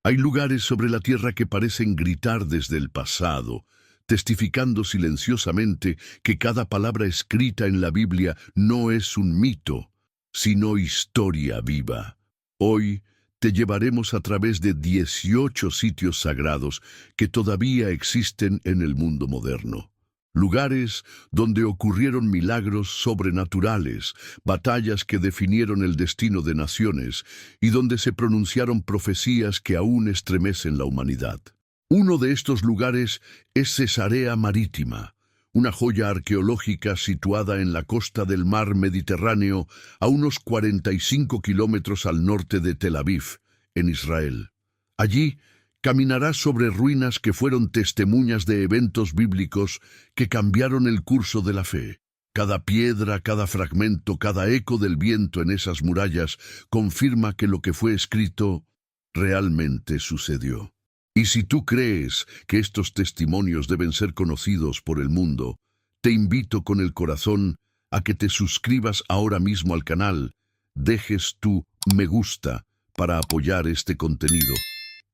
Hay lugares sobre la tierra que parecen gritar desde el pasado, testificando silenciosamente que cada palabra escrita en la Biblia no es un mito, sino historia viva. Hoy te llevaremos a través de 18 sitios sagrados que todavía existen en el mundo moderno. Lugares donde ocurrieron milagros sobrenaturales, batallas que definieron el destino de naciones y donde se pronunciaron profecías que aún estremecen la humanidad. Uno de estos lugares es Cesarea Marítima, una joya arqueológica situada en la costa del mar Mediterráneo a unos 45 kilómetros al norte de Tel Aviv, en Israel. Allí caminarás sobre ruinas que fueron testimonias de eventos bíblicos que cambiaron el curso de la fe. Cada piedra, cada fragmento, cada eco del viento en esas murallas confirma que lo que fue escrito realmente sucedió. Y si tú crees que estos testimonios deben ser conocidos por el mundo, te invito con el corazón a que te suscribas ahora mismo al canal, dejes tu me gusta para apoyar este contenido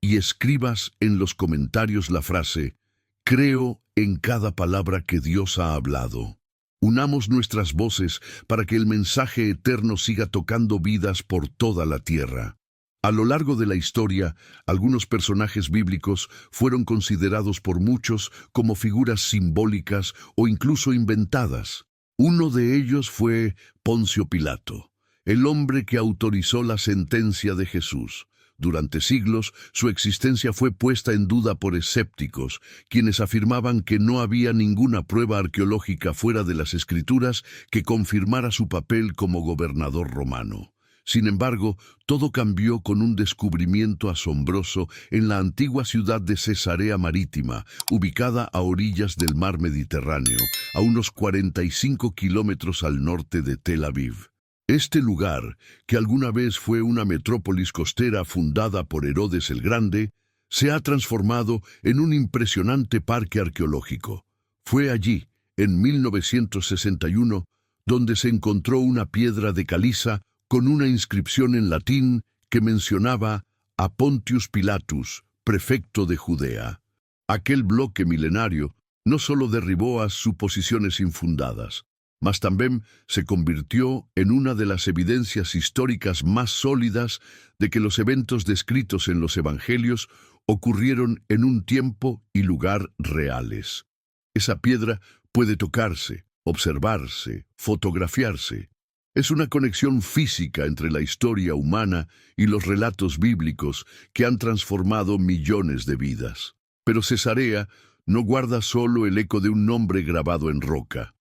y escribas en los comentarios la frase «Creo en cada palabra que Dios ha hablado». Unamos nuestras voces para que el mensaje eterno siga tocando vidas por toda la tierra. A lo largo de la historia, algunos personajes bíblicos fueron considerados por muchos como figuras simbólicas o incluso inventadas. Uno de ellos fue Poncio Pilato, el hombre que autorizó la sentencia de Jesús. Durante siglos, su existencia fue puesta en duda por escépticos, quienes afirmaban que no había ninguna prueba arqueológica fuera de las Escrituras que confirmara su papel como gobernador romano. Sin embargo, todo cambió con un descubrimiento asombroso en la antigua ciudad de Cesarea Marítima, ubicada a orillas del mar Mediterráneo, a unos 45 kilómetros al norte de Tel Aviv. Este lugar, que alguna vez fue una metrópolis costera fundada por Herodes el Grande, se ha transformado en un impresionante parque arqueológico. Fue allí, en 1961, donde se encontró una piedra de caliza con una inscripción en latín que mencionaba a Pontius Pilatus, prefecto de Judea. Aquel bloque milenario no solo derribó a suposiciones infundadas, mas también se convirtió en una de las evidencias históricas más sólidas de que los eventos descritos en los Evangelios ocurrieron en un tiempo y lugar reales. Esa piedra puede tocarse, observarse, fotografiarse. Es una conexión física entre la historia humana y los relatos bíblicos que han transformado millones de vidas. Pero Cesarea no guarda solo el eco de un nombre grabado en roca.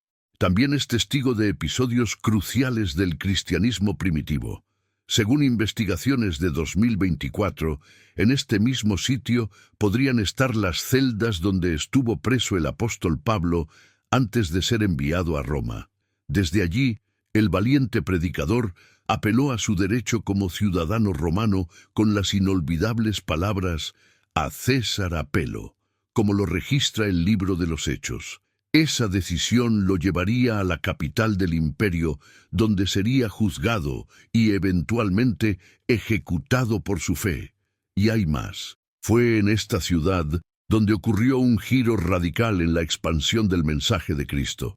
También es testigo de episodios cruciales del cristianismo primitivo. Según investigaciones de 2024, en este mismo sitio podrían estar las celdas donde estuvo preso el apóstol Pablo antes de ser enviado a Roma. Desde allí, el valiente predicador apeló a su derecho como ciudadano romano con las inolvidables palabras «A César apelo», como lo registra el libro de los Hechos. Esa decisión lo llevaría a la capital del imperio, donde sería juzgado y eventualmente ejecutado por su fe. Y hay más. Fue en esta ciudad donde ocurrió un giro radical en la expansión del mensaje de Cristo.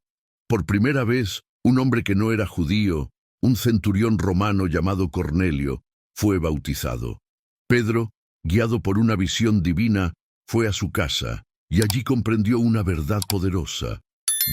Por primera vez, un hombre que no era judío, un centurión romano llamado Cornelio, fue bautizado. Pedro, guiado por una visión divina, fue a su casa y allí comprendió una verdad poderosa.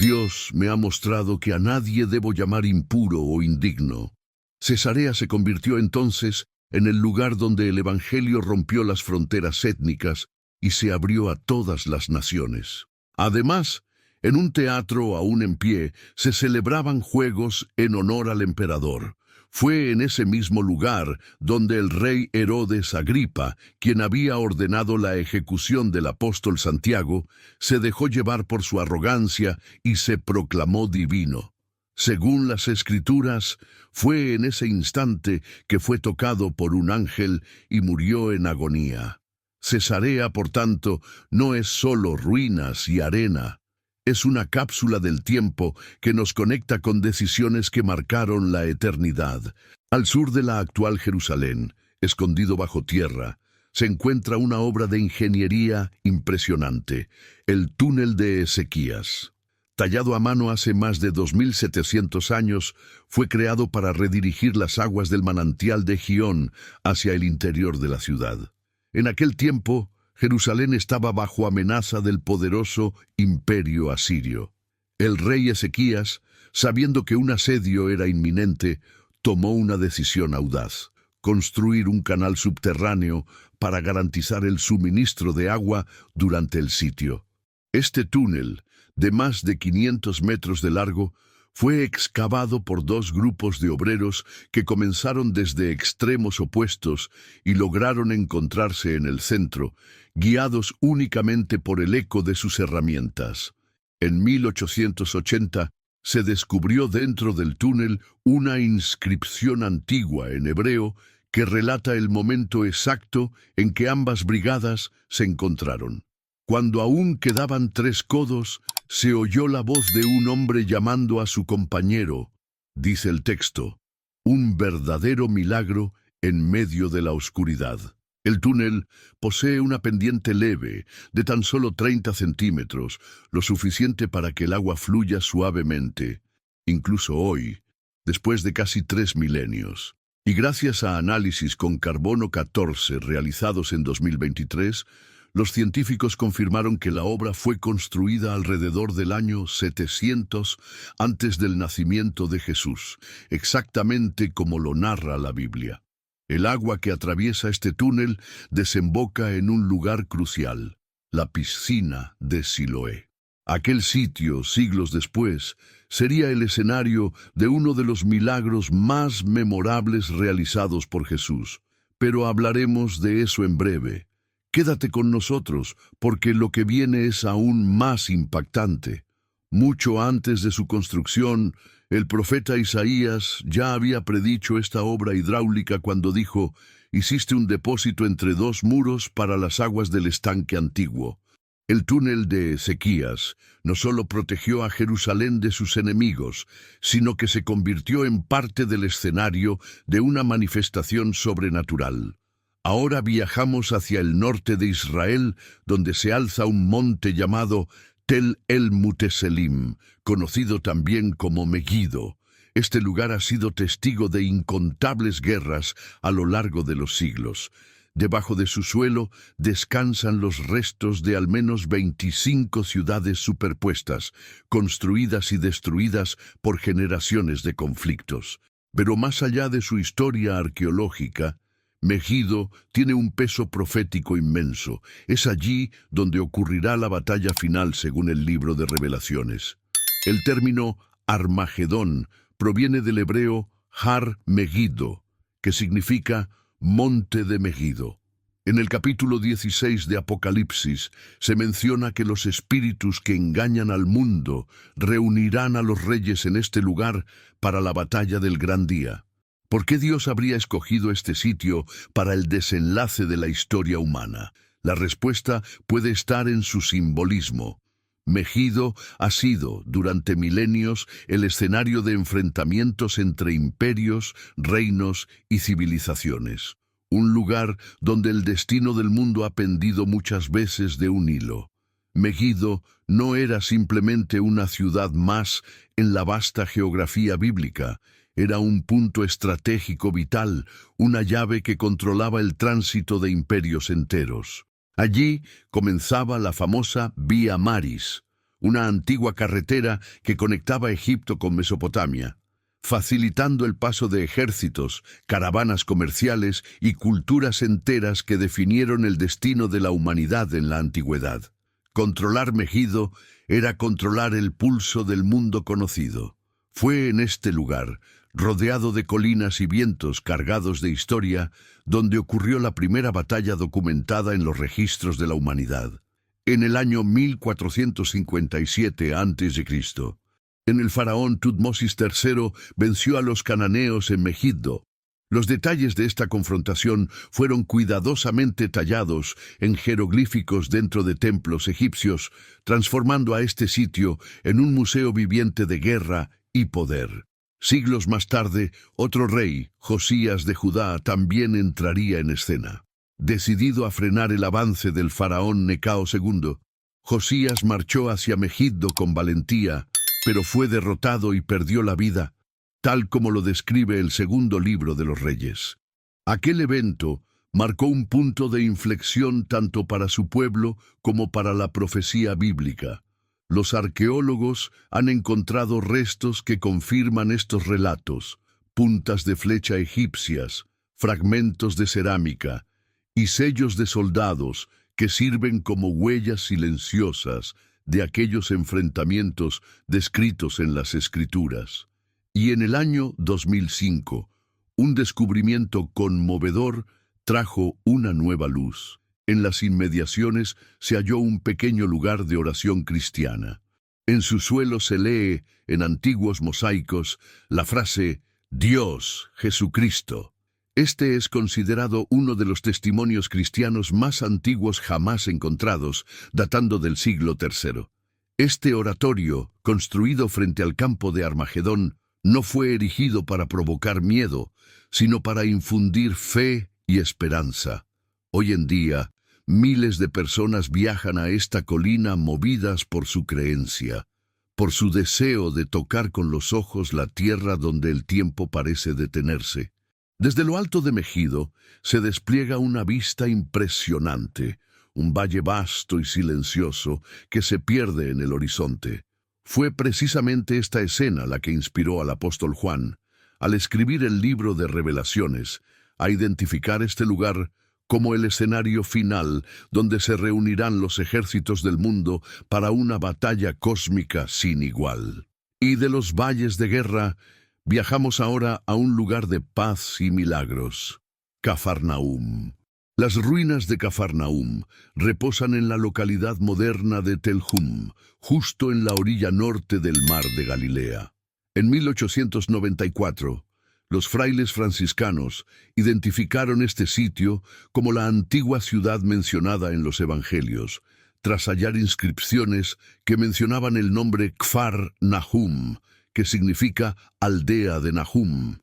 Dios me ha mostrado que a nadie debo llamar impuro o indigno. Cesarea se convirtió entonces en el lugar donde el Evangelio rompió las fronteras étnicas y se abrió a todas las naciones. Además, en un teatro aún en pie se celebraban juegos en honor al emperador. Fue en ese mismo lugar donde el rey Herodes Agripa, quien había ordenado la ejecución del apóstol Santiago, se dejó llevar por su arrogancia y se proclamó divino. Según las Escrituras, fue en ese instante que fue tocado por un ángel y murió en agonía. Cesarea, por tanto, no es solo ruinas y arena. Es una cápsula del tiempo que nos conecta con decisiones que marcaron la eternidad. Al sur de la actual Jerusalén, escondido bajo tierra, se encuentra una obra de ingeniería impresionante, el túnel de Ezequías. Tallado a mano hace más de 2700 años, fue creado para redirigir las aguas del manantial de Gihón hacia el interior de la ciudad. En aquel tiempo, Jerusalén estaba bajo amenaza del poderoso imperio asirio. El rey Ezequías, sabiendo que un asedio era inminente, tomó una decisión audaz: construir un canal subterráneo para garantizar el suministro de agua durante el sitio. Este túnel, de más de 500 metros de largo, fue excavado por dos grupos de obreros que comenzaron desde extremos opuestos y lograron encontrarse en el centro, guiados únicamente por el eco de sus herramientas. En 1880 se descubrió dentro del túnel una inscripción antigua en hebreo que relata el momento exacto en que ambas brigadas se encontraron. Cuando aún quedaban 3 codos, se oyó la voz de un hombre llamando a su compañero. Dice el texto: un verdadero milagro en medio de la oscuridad. El túnel posee una pendiente leve de tan solo 30 centímetros, lo suficiente para que el agua fluya suavemente, incluso hoy, después de casi 3 milenios. Y gracias a análisis con carbono 14 realizados en 2023, los científicos confirmaron que la obra fue construida alrededor del año 700 antes del nacimiento de Jesús, exactamente como lo narra la Biblia. El agua que atraviesa este túnel desemboca en un lugar crucial, la piscina de Siloé. Aquel sitio, siglos después, sería el escenario de uno de los milagros más memorables realizados por Jesús. Pero hablaremos de eso en breve. Quédate con nosotros, porque lo que viene es aún más impactante. Mucho antes de su construcción, el profeta Isaías ya había predicho esta obra hidráulica cuando dijo: «Hiciste un depósito entre 2 muros para las aguas del estanque antiguo». El túnel de Ezequías no solo protegió a Jerusalén de sus enemigos, sino que se convirtió en parte del escenario de una manifestación sobrenatural. Ahora viajamos hacia el norte de Israel, donde se alza un monte llamado Tel el Muteselim, conocido también como Megiddo. Este lugar ha sido testigo de incontables guerras a lo largo de los siglos. Debajo de su suelo descansan los restos de al menos 25 ciudades superpuestas, construidas y destruidas por generaciones de conflictos. Pero más allá de su historia arqueológica, Megiddo tiene un peso profético inmenso. Es allí donde ocurrirá la batalla final según el libro de Revelaciones. El término Armagedón proviene del hebreo Har Megiddo, que significa monte de Megiddo. En el capítulo 16 de Apocalipsis se menciona que los espíritus que engañan al mundo reunirán a los reyes en este lugar para la batalla del gran día. ¿Por qué Dios habría escogido este sitio para el desenlace de la historia humana? La respuesta puede estar en su simbolismo. Megiddo ha sido, durante milenios, el escenario de enfrentamientos entre imperios, reinos y civilizaciones. Un lugar donde el destino del mundo ha pendido muchas veces de un hilo. Megiddo no era simplemente una ciudad más en la vasta geografía bíblica. Era un punto estratégico vital, una llave que controlaba el tránsito de imperios enteros. Allí comenzaba la famosa Vía Maris, una antigua carretera que conectaba Egipto con Mesopotamia, facilitando el paso de ejércitos, caravanas comerciales y culturas enteras que definieron el destino de la humanidad en la antigüedad. Controlar Megiddo era controlar el pulso del mundo conocido. Fue en este lugar, rodeado de colinas y vientos cargados de historia, donde ocurrió la primera batalla documentada en los registros de la humanidad. En el año 1457 a.C., el faraón Tutmosis III venció a los cananeos en Megiddo. Los detalles de esta confrontación fueron cuidadosamente tallados en jeroglíficos dentro de templos egipcios, transformando a este sitio en un museo viviente de guerra y poder. Siglos más tarde, otro rey, Josías de Judá, también entraría en escena. Decidido a frenar el avance del faraón Necao II, Josías marchó hacia Megiddo con valentía, pero fue derrotado y perdió la vida, tal como lo describe el segundo libro de los Reyes. Aquel evento marcó un punto de inflexión tanto para su pueblo como para la profecía bíblica. Los arqueólogos han encontrado restos que confirman estos relatos, puntas de flecha egipcias, fragmentos de cerámica y sellos de soldados que sirven como huellas silenciosas de aquellos enfrentamientos descritos en las Escrituras. Y en el año 2005, un descubrimiento conmovedor trajo una nueva luz. En las inmediaciones se halló un pequeño lugar de oración cristiana. En su suelo se lee, en antiguos mosaicos, la frase «Dios, Jesucristo». Este es considerado uno de los testimonios cristianos más antiguos jamás encontrados, datando del siglo III. Este oratorio, construido frente al campo de Armagedón, no fue erigido para provocar miedo, sino para infundir fe y esperanza. Hoy en día, miles de personas viajan a esta colina movidas por su creencia, por su deseo de tocar con los ojos la tierra donde el tiempo parece detenerse. Desde lo alto de Megiddo se despliega una vista impresionante, un valle vasto y silencioso que se pierde en el horizonte. Fue precisamente esta escena la que inspiró al apóstol Juan, al escribir el libro de Revelaciones, a identificar este lugar como el escenario final donde se reunirán los ejércitos del mundo para una batalla cósmica sin igual. Y de los valles de guerra, viajamos ahora a un lugar de paz y milagros, Cafarnaúm. Las ruinas de Cafarnaúm reposan en la localidad moderna de Tel Hum, justo en la orilla norte del mar de Galilea. En 1894, los frailes franciscanos identificaron este sitio como la antigua ciudad mencionada en los Evangelios, tras hallar inscripciones que mencionaban el nombre Kfar Nahum, que significa aldea de Nahum.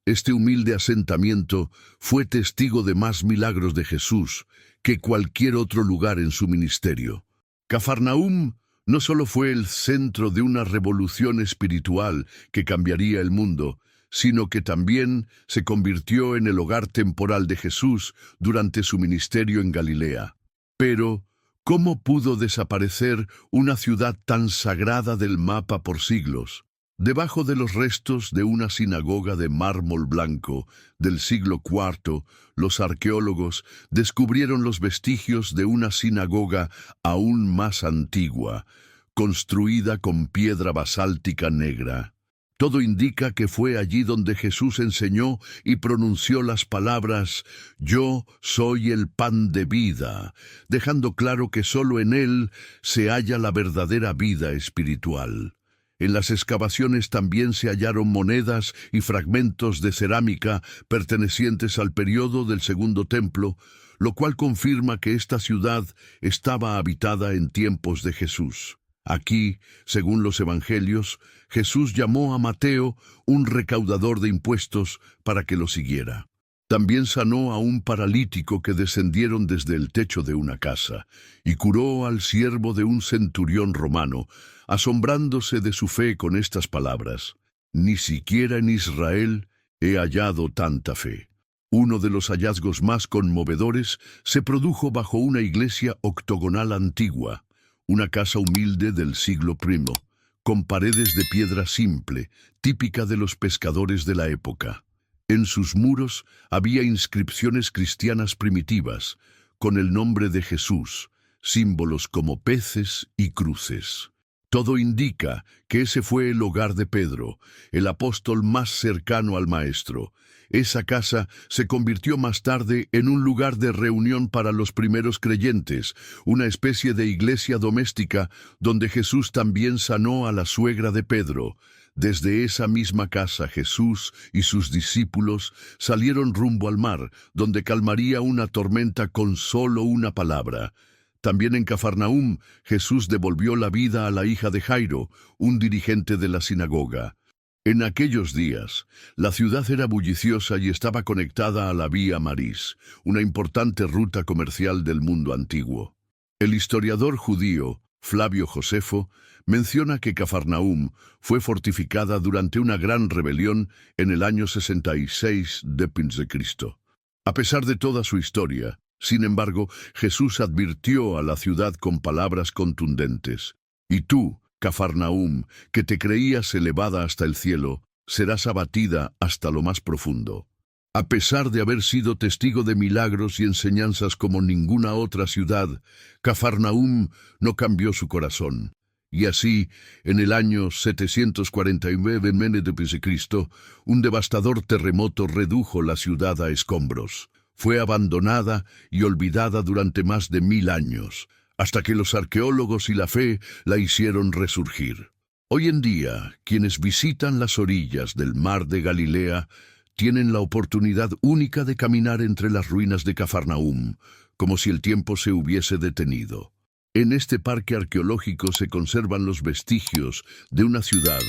Este humilde asentamiento fue testigo de más milagros de Jesús que cualquier otro lugar en su ministerio. Cafarnaúm no solo fue el centro de una revolución espiritual que cambiaría el mundo, sino que también se convirtió en el hogar temporal de Jesús durante su ministerio en Galilea. Pero, ¿cómo pudo desaparecer una ciudad tan sagrada del mapa por siglos? Debajo de los restos de una sinagoga de mármol blanco del siglo IV, los arqueólogos descubrieron los vestigios de una sinagoga aún más antigua, construida con piedra basáltica negra. Todo indica que fue allí donde Jesús enseñó y pronunció las palabras «Yo soy el pan de vida», dejando claro que solo en él se halla la verdadera vida espiritual. En las excavaciones también se hallaron monedas y fragmentos de cerámica pertenecientes al periodo del Segundo Templo, lo cual confirma que esta ciudad estaba habitada en tiempos de Jesús. Aquí, según los Evangelios, Jesús llamó a Mateo, un recaudador de impuestos, para que lo siguiera. También sanó a un paralítico que descendieron desde el techo de una casa, y curó al siervo de un centurión romano, asombrándose de su fe con estas palabras: «Ni siquiera en Israel he hallado tanta fe». Uno de los hallazgos más conmovedores se produjo bajo una iglesia octogonal antigua, una casa humilde del siglo I, con paredes de piedra simple, típica de los pescadores de la época. En sus muros había inscripciones cristianas primitivas, con el nombre de Jesús, símbolos como peces y cruces. Todo indica que ese fue el hogar de Pedro, el apóstol más cercano al Maestro. Esa casa se convirtió más tarde en un lugar de reunión para los primeros creyentes, una especie de iglesia doméstica donde Jesús también sanó a la suegra de Pedro. Desde esa misma casa Jesús y sus discípulos salieron rumbo al mar, donde calmaría una tormenta con solo una palabra. También en Cafarnaúm, Jesús devolvió la vida a la hija de Jairo, un dirigente de la sinagoga. En aquellos días, la ciudad era bulliciosa y estaba conectada a la Vía Maris, una importante ruta comercial del mundo antiguo. El historiador judío Flavio Josefo menciona que Cafarnaúm fue fortificada durante una gran rebelión en el año 66 de Cristo. A pesar de toda su historia, sin embargo, Jesús advirtió a la ciudad con palabras contundentes: «Y tú, Cafarnaúm, que te creías elevada hasta el cielo, serás abatida hasta lo más profundo». A pesar de haber sido testigo de milagros y enseñanzas como ninguna otra ciudad, Cafarnaúm no cambió su corazón. Y así, en el año 749 d.C., un devastador terremoto redujo la ciudad a escombros. Fue abandonada y olvidada durante más de 1000 años, hasta que los arqueólogos y la fe la hicieron resurgir. Hoy en día, quienes visitan las orillas del mar de Galilea tienen la oportunidad única de caminar entre las ruinas de Cafarnaúm, como si el tiempo se hubiese detenido. En este parque arqueológico se conservan los vestigios de una ciudad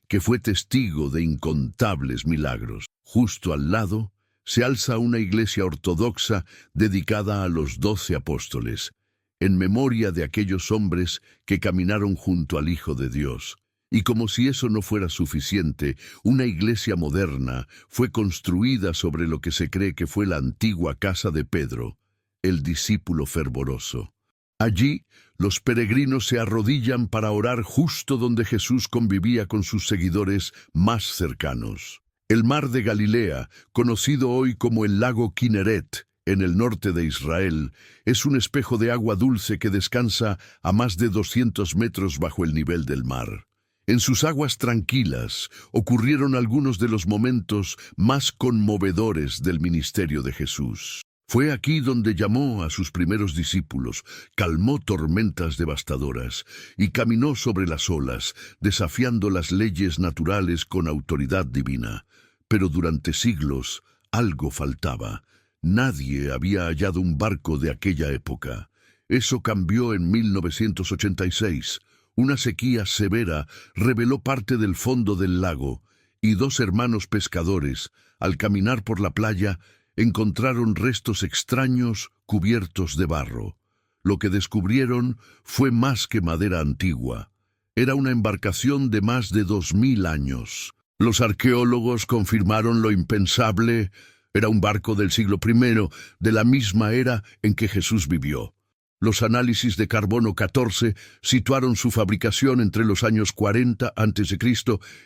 que fue testigo de incontables milagros. Justo al lado se alza una iglesia ortodoxa dedicada a los 12 apóstoles, en memoria de aquellos hombres que caminaron junto al Hijo de Dios. Y como si eso no fuera suficiente, una iglesia moderna fue construida sobre lo que se cree que fue la antigua casa de Pedro, el discípulo fervoroso. Allí, los peregrinos se arrodillan para orar justo donde Jesús convivía con sus seguidores más cercanos. El mar de Galilea, conocido hoy como el lago Kineret, en el norte de Israel, es un espejo de agua dulce que descansa a más de 200 metros bajo el nivel del mar. En sus aguas tranquilas ocurrieron algunos de los momentos más conmovedores del ministerio de Jesús. Fue aquí donde llamó a sus primeros discípulos, calmó tormentas devastadoras y caminó sobre las olas, desafiando las leyes naturales con autoridad divina. Pero durante siglos algo faltaba. Nadie había hallado un barco de aquella época. Eso cambió en 1986. Una sequía severa reveló parte del fondo del lago, y 2 hermanos pescadores, al caminar por la playa, encontraron restos extraños cubiertos de barro. Lo que descubrieron fue más que madera antigua. Era una embarcación de más de 2000 años. Los arqueólogos confirmaron lo impensable. Era un barco del siglo I, de la misma era en que Jesús vivió. Los análisis de carbono 14 situaron su fabricación entre los años 40 a.C.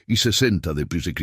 y 60 d.C.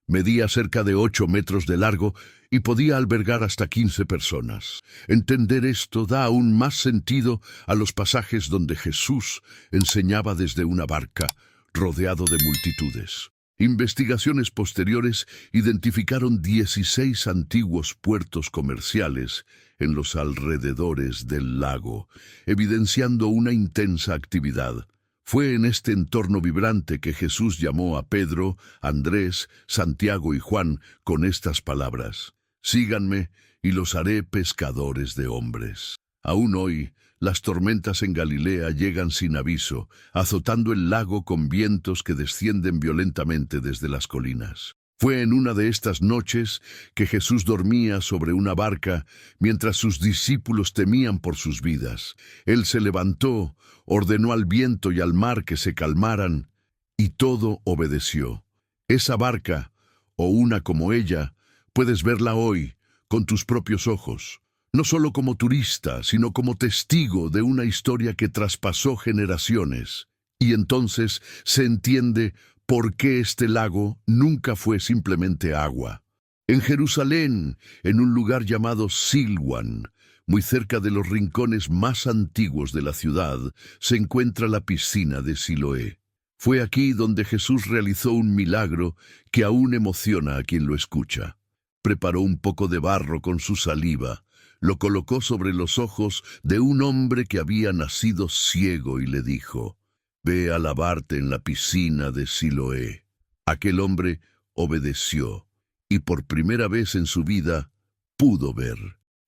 Medía cerca de 8 metros de largo y podía albergar hasta 15 personas. Entender esto da aún más sentido a los pasajes donde Jesús enseñaba desde una barca, rodeado de multitudes. Investigaciones posteriores identificaron 16 antiguos puertos comerciales en los alrededores del lago, evidenciando una intensa actividad. Fue en este entorno vibrante que Jesús llamó a Pedro, Andrés, Santiago y Juan con estas palabras: «Síganme y los haré pescadores de hombres». Aún hoy, las tormentas en Galilea llegan sin aviso, azotando el lago con vientos que descienden violentamente desde las colinas. Fue en una de estas noches que Jesús dormía sobre una barca mientras sus discípulos temían por sus vidas. Él se levantó, ordenó al viento y al mar que se calmaran, y todo obedeció. Esa barca, o una como ella, puedes verla hoy con tus propios ojos. No solo como turista, sino como testigo de una historia que traspasó generaciones. Y entonces se entiende por qué este lago nunca fue simplemente agua. En Jerusalén, en un lugar llamado Silwan, muy cerca de los rincones más antiguos de la ciudad, se encuentra la piscina de Siloé. Fue aquí donde Jesús realizó un milagro que aún emociona a quien lo escucha. Preparó un poco de barro con su saliva, lo colocó sobre los ojos de un hombre que había nacido ciego y le dijo: «Ve a lavarte en la piscina de Siloé». Aquel hombre obedeció y por primera vez en su vida pudo ver.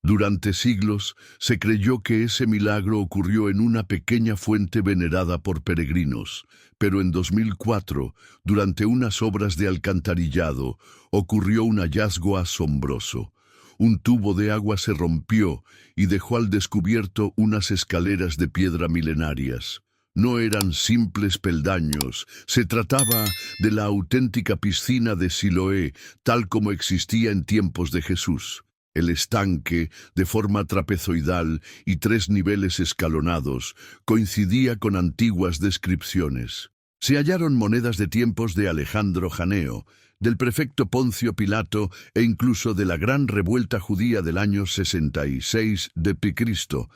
Durante siglos se creyó que ese milagro ocurrió en una pequeña fuente venerada por peregrinos, pero en 2004, durante unas obras de alcantarillado, ocurrió un hallazgo asombroso. Un tubo de agua se rompió y dejó al descubierto unas escaleras de piedra milenarias. No eran simples peldaños, se trataba de la auténtica piscina de Siloé, tal como existía en tiempos de Jesús. El estanque, de forma trapezoidal y 3 niveles escalonados, coincidía con antiguas descripciones. Se hallaron monedas de tiempos de Alejandro Janeo, del prefecto Poncio Pilato e incluso de la gran revuelta judía del año 66 d.C.,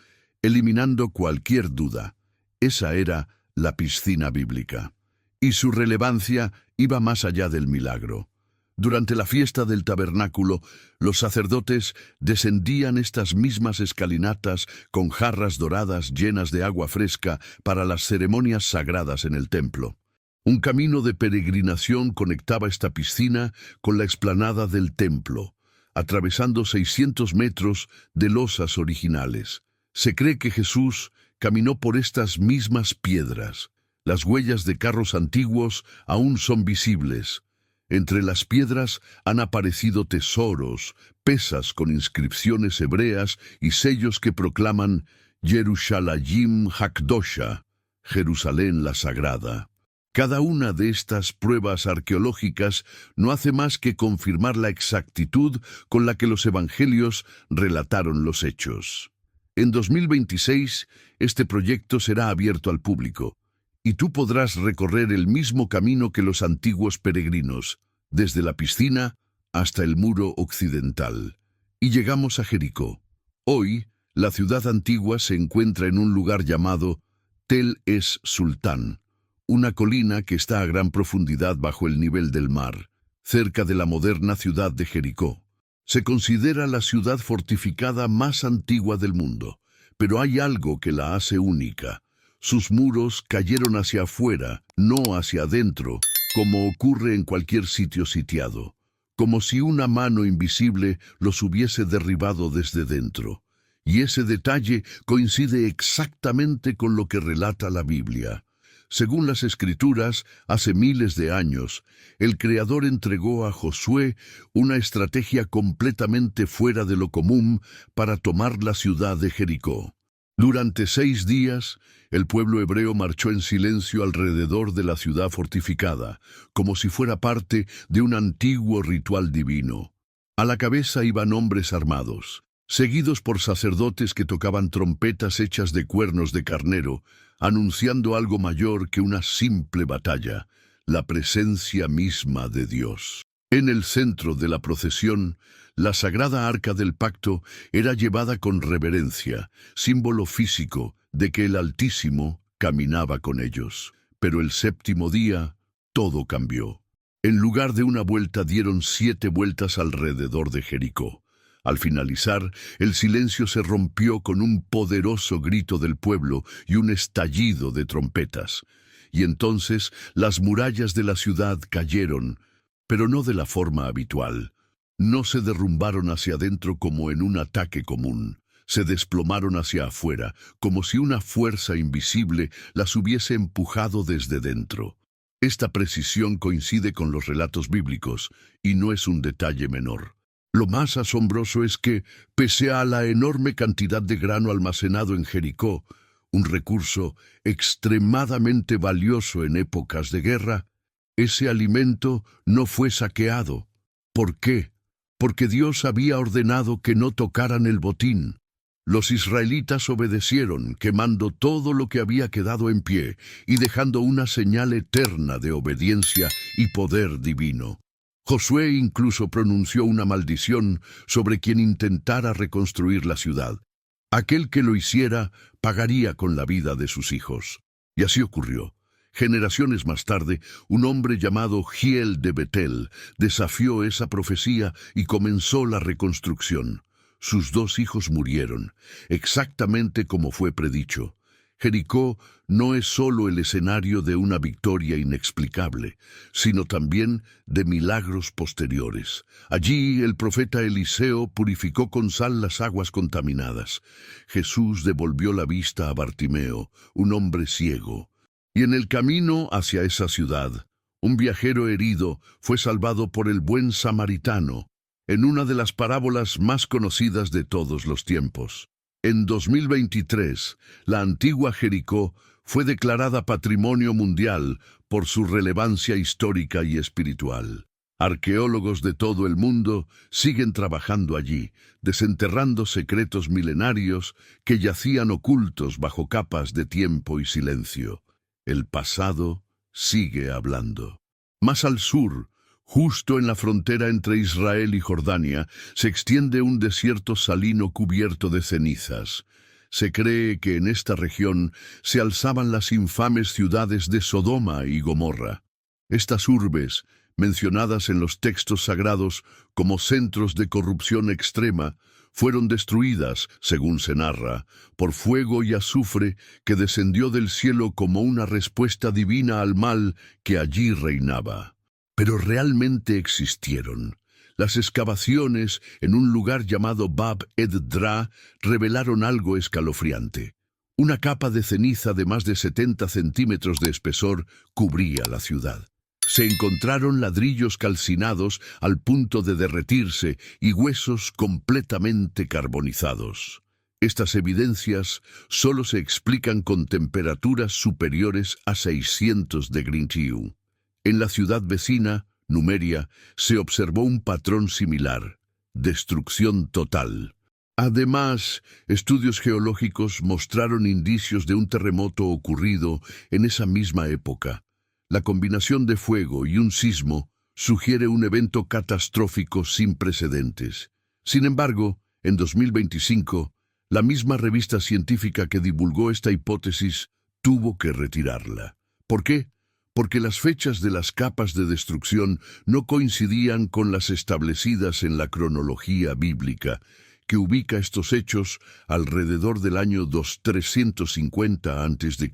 eliminando cualquier duda. Esa era la piscina bíblica. Y su relevancia iba más allá del milagro. Durante la fiesta del tabernáculo, los sacerdotes descendían estas mismas escalinatas con jarras doradas llenas de agua fresca para las ceremonias sagradas en el templo. Un camino de peregrinación conectaba esta piscina con la explanada del templo, atravesando 600 metros de losas originales. Se cree que Jesús caminó por estas mismas piedras. Las huellas de carros antiguos aún son visibles. Entre las piedras han aparecido tesoros, pesas con inscripciones hebreas y sellos que proclaman Yerushalayim Hakdosha, Jerusalén la Sagrada. Cada una de estas pruebas arqueológicas no hace más que confirmar la exactitud con la que los evangelios relataron los hechos. En 2026, este proyecto será abierto al público, y tú podrás recorrer el mismo camino que los antiguos peregrinos, desde la piscina hasta el muro occidental. Y llegamos a Jericó. Hoy, la ciudad antigua se encuentra en un lugar llamado Tel es Sultán, una colina que está a gran profundidad bajo el nivel del mar, cerca de la moderna ciudad de Jericó. Se considera la ciudad fortificada más antigua del mundo, pero hay algo que la hace única. Sus muros cayeron hacia afuera, no hacia adentro, como ocurre en cualquier sitio sitiado, como si una mano invisible los hubiese derribado desde dentro. Y ese detalle coincide exactamente con lo que relata la Biblia. Según las Escrituras, hace miles de años, el Creador entregó a Josué una estrategia completamente fuera de lo común para tomar la ciudad de Jericó. Durante 6 días, el pueblo hebreo marchó en silencio alrededor de la ciudad fortificada, como si fuera parte de un antiguo ritual divino. A la cabeza iban hombres armados, seguidos por sacerdotes que tocaban trompetas hechas de cuernos de carnero, anunciando algo mayor que una simple batalla, la presencia misma de Dios. En el centro de la procesión, la sagrada arca del pacto era llevada con reverencia, símbolo físico de que el Altísimo caminaba con ellos. Pero el 7º día, todo cambió. En lugar de una vuelta dieron 7 vueltas alrededor de Jericó. Al finalizar, el silencio se rompió con un poderoso grito del pueblo y un estallido de trompetas. Y entonces las murallas de la ciudad cayeron, pero no de la forma habitual. No se derrumbaron hacia adentro como en un ataque común. Se desplomaron hacia afuera, como si una fuerza invisible las hubiese empujado desde dentro. Esta precisión coincide con los relatos bíblicos, y no es un detalle menor. Lo más asombroso es que, pese a la enorme cantidad de grano almacenado en Jericó, un recurso extremadamente valioso en épocas de guerra, ese alimento no fue saqueado. ¿Por qué? Porque Dios había ordenado que no tocaran el botín. Los israelitas obedecieron, quemando todo lo que había quedado en pie y dejando una señal eterna de obediencia y poder divino. Josué incluso pronunció una maldición sobre quien intentara reconstruir la ciudad. Aquel que lo hiciera pagaría con la vida de sus hijos. Y así ocurrió. Generaciones más tarde, un hombre llamado Giel de Betel desafió esa profecía y comenzó la reconstrucción. Sus 2 hijos murieron, exactamente como fue predicho. Jericó no es solo el escenario de una victoria inexplicable, sino también de milagros posteriores. Allí el profeta Eliseo purificó con sal las aguas contaminadas. Jesús devolvió la vista a Bartimeo, un hombre ciego. Y en el camino hacia esa ciudad, un viajero herido fue salvado por el buen samaritano, en una de las parábolas más conocidas de todos los tiempos. En 2023, la antigua Jericó fue declarada Patrimonio Mundial por su relevancia histórica y espiritual. Arqueólogos de todo el mundo siguen trabajando allí, desenterrando secretos milenarios que yacían ocultos bajo capas de tiempo y silencio. El pasado sigue hablando. Más al sur, justo en la frontera entre Israel y Jordania, se extiende un desierto salino cubierto de cenizas. Se cree que en esta región se alzaban las infames ciudades de Sodoma y Gomorra. Estas urbes, mencionadas en los textos sagrados como centros de corrupción extrema, fueron destruidas, según se narra, por fuego y azufre que descendió del cielo como una respuesta divina al mal que allí reinaba. Pero realmente existieron. Las excavaciones en un lugar llamado Bab ed-Dra revelaron algo escalofriante. Una capa de ceniza de más de 70 centímetros de espesor cubría la ciudad. Se encontraron ladrillos calcinados al punto de derretirse y huesos completamente carbonizados. Estas evidencias solo se explican con temperaturas superiores a 600 degrees Celsius. En la ciudad vecina, Numeria, se observó un patrón similar: destrucción total. Además, estudios geológicos mostraron indicios de un terremoto ocurrido en esa misma época. La combinación de fuego y un sismo sugiere un evento catastrófico sin precedentes. Sin embargo, en 2025, la misma revista científica que divulgó esta hipótesis tuvo que retirarla. ¿Por qué? Porque las fechas de las capas de destrucción no coincidían con las establecidas en la cronología bíblica, que ubica estos hechos alrededor del año 350 a.C.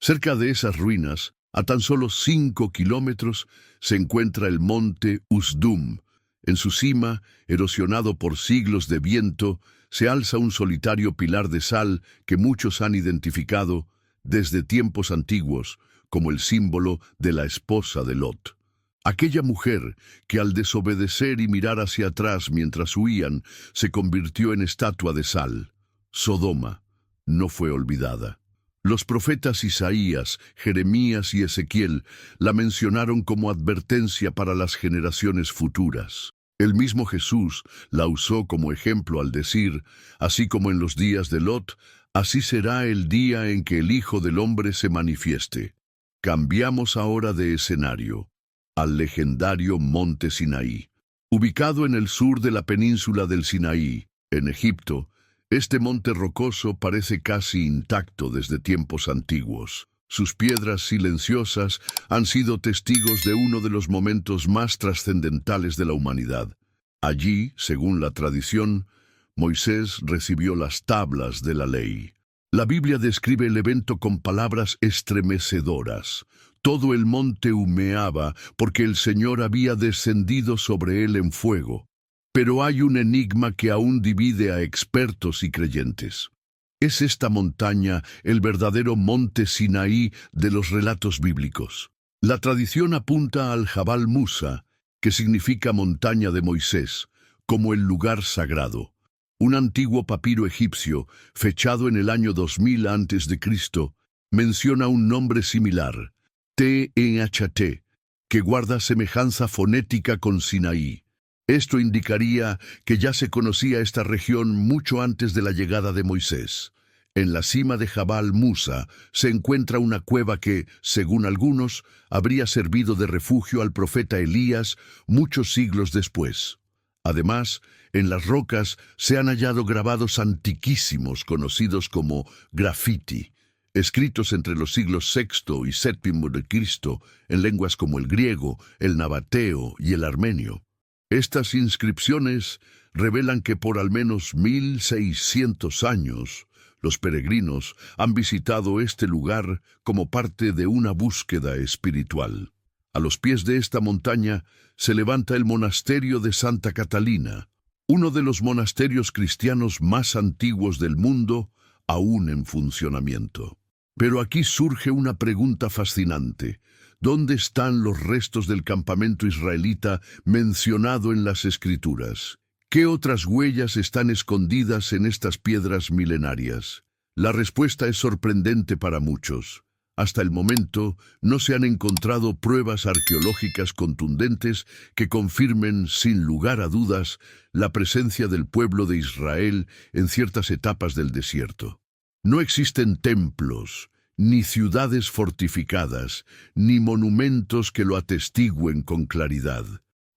Cerca de esas ruinas, a tan solo 5 kilómetros, se encuentra el monte Usdum. En su cima, erosionado por siglos de viento, se alza un solitario pilar de sal que muchos han identificado desde tiempos antiguos como el símbolo de la esposa de Lot. Aquella mujer que al desobedecer y mirar hacia atrás mientras huían, se convirtió en estatua de sal. Sodoma no fue olvidada. Los profetas Isaías, Jeremías y Ezequiel la mencionaron como advertencia para las generaciones futuras. El mismo Jesús la usó como ejemplo al decir: así como en los días de Lot, así será el día en que el Hijo del Hombre se manifieste. Cambiamos ahora de escenario al legendario Monte Sinaí. Ubicado en el sur de la península del Sinaí, en Egipto, este monte rocoso parece casi intacto desde tiempos antiguos. Sus piedras silenciosas han sido testigos de uno de los momentos más trascendentales de la humanidad. Allí, según la tradición, Moisés recibió las tablas de la ley. La Biblia describe el evento con palabras estremecedoras. Todo el monte humeaba porque el Señor había descendido sobre él en fuego. Pero hay un enigma que aún divide a expertos y creyentes. ¿Es esta montaña el verdadero monte Sinaí de los relatos bíblicos? La tradición apunta al Jabal Musa, que significa montaña de Moisés, como el lugar sagrado. Un antiguo papiro egipcio, fechado en el año 2000 a.C., menciona un nombre similar, T-E-H-T, que guarda semejanza fonética con Sinaí. Esto indicaría que ya se conocía esta región mucho antes de la llegada de Moisés. En la cima de Jabal Musa se encuentra una cueva que, según algunos, habría servido de refugio al profeta Elías muchos siglos después. Además, en las rocas se han hallado grabados antiquísimos conocidos como graffiti, escritos entre los siglos VI y VII de Cristo en lenguas como el griego, el nabateo y el armenio. Estas inscripciones revelan que por al menos 1600 años Los peregrinos han visitado este lugar como parte de una búsqueda espiritual. A los pies de esta montaña se levanta el monasterio de Santa Catalina, uno de los monasterios cristianos más antiguos del mundo, aún en funcionamiento. Pero aquí surge una pregunta fascinante. ¿Dónde están los restos del campamento israelita mencionado en las Escrituras? ¿Qué otras huellas están escondidas en estas piedras milenarias? La respuesta es sorprendente para muchos. Hasta el momento no se han encontrado pruebas arqueológicas contundentes que confirmen, sin lugar a dudas, la presencia del pueblo de Israel en ciertas etapas del desierto. No existen templos, ni ciudades fortificadas, ni monumentos que lo atestiguen con claridad.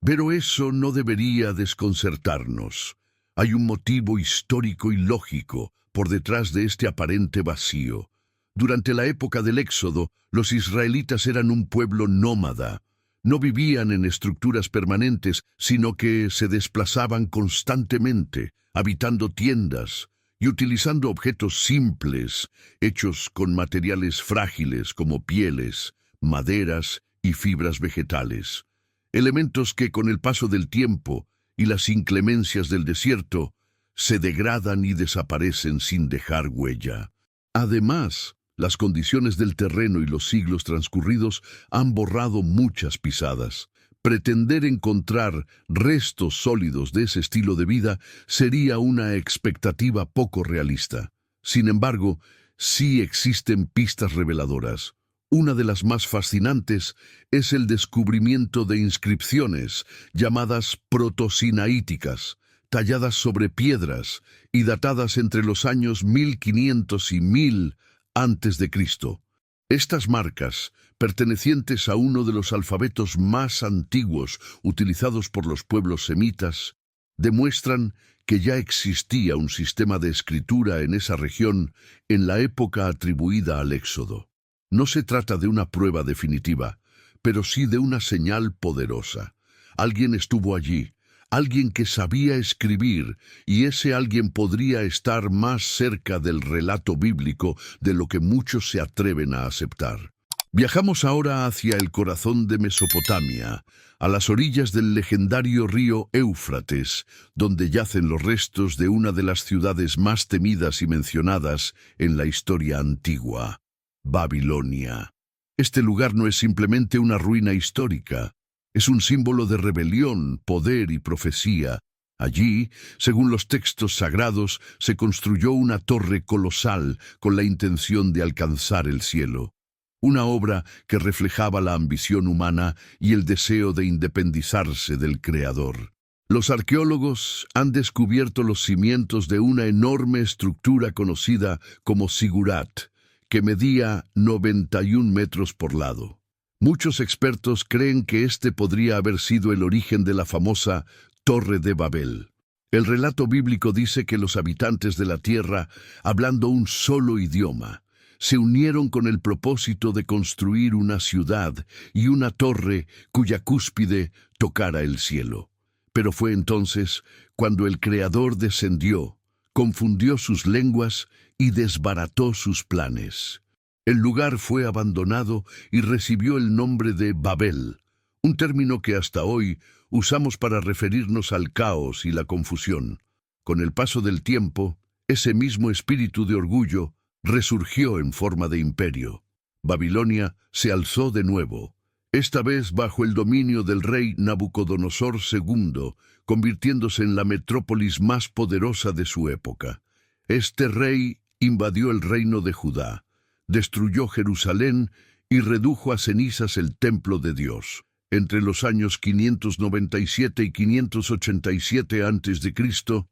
Pero eso no debería desconcertarnos. Hay un motivo histórico y lógico por detrás de este aparente vacío. Durante la época del Éxodo, los israelitas eran un pueblo nómada. No vivían en estructuras permanentes, sino que se desplazaban constantemente, habitando tiendas y utilizando objetos simples, hechos con materiales frágiles como pieles, maderas y fibras vegetales. Elementos que con el paso del tiempo y las inclemencias del desierto se degradan y desaparecen sin dejar huella. Además, las condiciones del terreno y los siglos transcurridos han borrado muchas pisadas. Pretender encontrar restos sólidos de ese estilo de vida sería una expectativa poco realista. Sin embargo, sí existen pistas reveladoras. Una de las más fascinantes es el descubrimiento de inscripciones llamadas protosinaíticas, talladas sobre piedras y datadas entre los años 1500 y 1000 antes de Cristo. Estas marcas, pertenecientes a uno de los alfabetos más antiguos utilizados por los pueblos semitas, demuestran que ya existía un sistema de escritura en esa región en la época atribuida al Éxodo. No se trata de una prueba definitiva, pero sí de una señal poderosa. Alguien estuvo allí, alguien que sabía escribir, y ese alguien podría estar más cerca del relato bíblico de lo que muchos se atreven a aceptar. Viajamos ahora hacia el corazón de Mesopotamia, a las orillas del legendario río Éufrates, donde yacen los restos de una de las ciudades más temidas y mencionadas en la historia antigua, Babilonia. Este lugar no es simplemente una ruina histórica, es un símbolo de rebelión, poder y profecía. Allí, según los textos sagrados, se construyó una torre colosal con la intención de alcanzar el cielo. Una obra que reflejaba la ambición humana y el deseo de independizarse del Creador. Los arqueólogos han descubierto los cimientos de una enorme estructura conocida como zigurat, que medía 91 metros por lado. Muchos expertos creen que este podría haber sido el origen de la famosa Torre de Babel. El relato bíblico dice que los habitantes de la tierra, hablando un solo idioma, se unieron con el propósito de construir una ciudad y una torre cuya cúspide tocara el cielo. Pero fue entonces cuando el Creador descendió, confundió sus lenguas y desbarató sus planes. El lugar fue abandonado y recibió el nombre de Babel, un término que hasta hoy usamos para referirnos al caos y la confusión. Con el paso del tiempo, ese mismo espíritu de orgullo resurgió en forma de imperio. Babilonia se alzó de nuevo, esta vez bajo el dominio del rey Nabucodonosor II, convirtiéndose en la metrópolis más poderosa de su época. Este rey invadió el reino de Judá, destruyó Jerusalén y redujo a cenizas el templo de Dios. Entre los años 597 y 587 a.C.,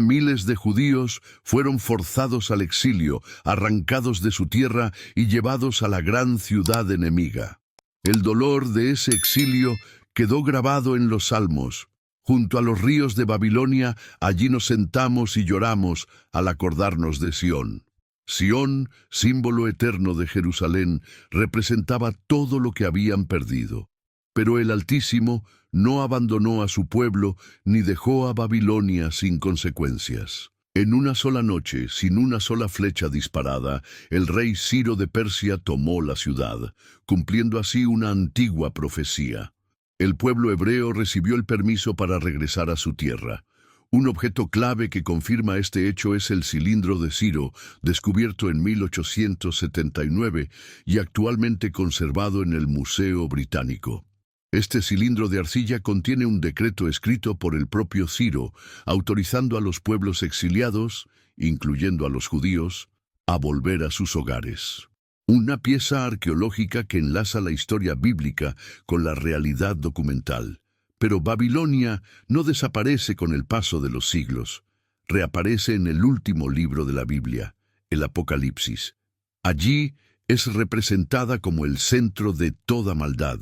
miles de judíos fueron forzados al exilio, arrancados de su tierra y llevados a la gran ciudad enemiga. El dolor de ese exilio quedó grabado en los salmos. Junto a los ríos de Babilonia, allí nos sentamos y lloramos al acordarnos de Sión. Sión, símbolo eterno de Jerusalén, representaba todo lo que habían perdido. Pero el Altísimo no abandonó a su pueblo ni dejó a Babilonia sin consecuencias. En una sola noche, sin una sola flecha disparada, el rey Ciro de Persia tomó la ciudad, cumpliendo así una antigua profecía. El pueblo hebreo recibió el permiso para regresar a su tierra. Un objeto clave que confirma este hecho es el cilindro de Ciro, descubierto en 1879 y actualmente conservado en el Museo Británico. Este cilindro de arcilla contiene un decreto escrito por el propio Ciro, autorizando a los pueblos exiliados, incluyendo a los judíos, a volver a sus hogares. Una pieza arqueológica que enlaza la historia bíblica con la realidad documental. Pero Babilonia no desaparece con el paso de los siglos. Reaparece en el último libro de la Biblia, el Apocalipsis. Allí es representada como el centro de toda maldad,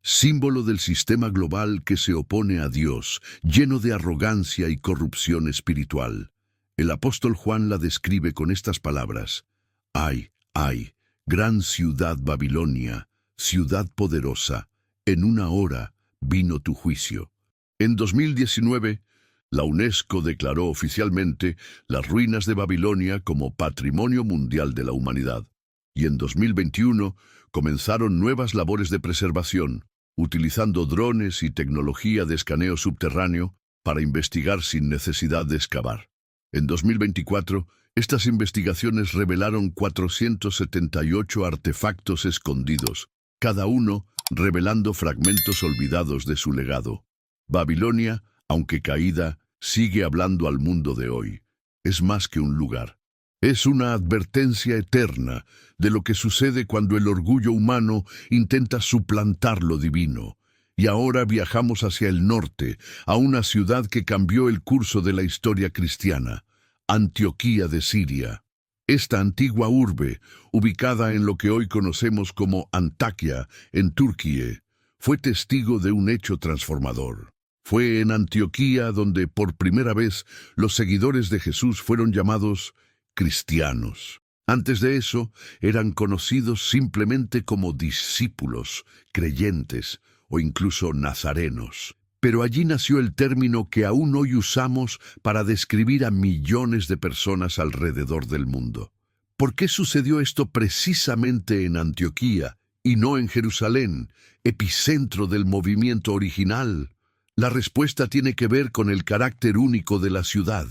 símbolo del sistema global que se opone a Dios, lleno de arrogancia y corrupción espiritual. El apóstol Juan la describe con estas palabras: «Ay, ay, gran ciudad Babilonia, ciudad poderosa, en una hora vino tu juicio». En 2019, la UNESCO declaró oficialmente las ruinas de Babilonia como Patrimonio Mundial de la Humanidad. Y en 2021 comenzaron nuevas labores de preservación, utilizando drones y tecnología de escaneo subterráneo para investigar sin necesidad de excavar. En 2024, estas investigaciones revelaron 478 artefactos escondidos, cada uno revelando fragmentos olvidados de su legado. Babilonia, aunque caída, sigue hablando al mundo de hoy. Es más que un lugar. Es una advertencia eterna de lo que sucede cuando el orgullo humano intenta suplantar lo divino. Y ahora viajamos hacia el norte, a una ciudad que cambió el curso de la historia cristiana, Antioquía de Siria. Esta antigua urbe, ubicada en lo que hoy conocemos como Antakya, en Turquía, fue testigo de un hecho transformador. Fue en Antioquía donde por primera vez los seguidores de Jesús fueron llamados cristianos. Antes de eso, eran conocidos simplemente como discípulos, creyentes o incluso nazarenos. Pero allí nació el término que aún hoy usamos para describir a millones de personas alrededor del mundo. ¿Por qué sucedió esto precisamente en Antioquía y no en Jerusalén, epicentro del movimiento original? La respuesta tiene que ver con el carácter único de la ciudad.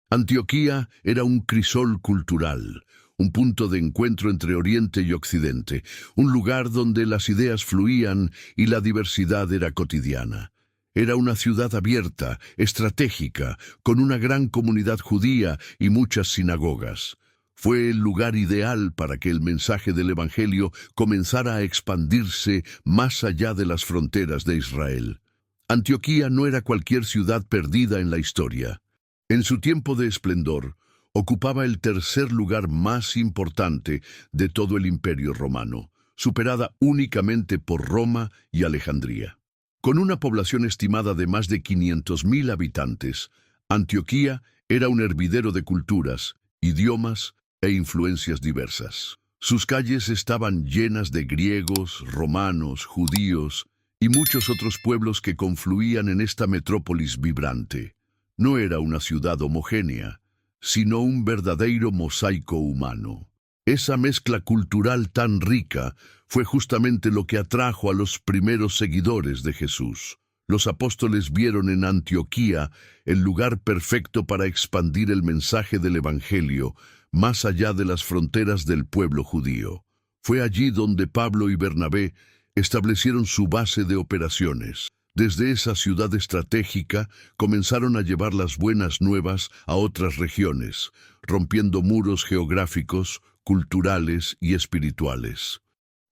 Antioquía era un crisol cultural, un punto de encuentro entre Oriente y Occidente, un lugar donde las ideas fluían y la diversidad era cotidiana. Era una ciudad abierta, estratégica, con una gran comunidad judía y muchas sinagogas. Fue el lugar ideal para que el mensaje del Evangelio comenzara a expandirse más allá de las fronteras de Israel. Antioquía no era cualquier ciudad perdida en la historia. En su tiempo de esplendor, ocupaba el tercer lugar más importante de todo el Imperio Romano, superada únicamente por Roma y Alejandría. Con una población estimada de más de 500.000 habitantes, Antioquía era un hervidero de culturas, idiomas e influencias diversas. Sus calles estaban llenas de griegos, romanos, judíos y muchos otros pueblos que confluían en esta metrópolis vibrante. No era una ciudad homogénea, sino un verdadero mosaico humano. Esa mezcla cultural tan rica fue justamente lo que atrajo a los primeros seguidores de Jesús. Los apóstoles vieron en Antioquía el lugar perfecto para expandir el mensaje del Evangelio más allá de las fronteras del pueblo judío. Fue allí donde Pablo y Bernabé establecieron su base de operaciones. Desde esa ciudad estratégica comenzaron a llevar las buenas nuevas a otras regiones, rompiendo muros geográficos, culturales y espirituales.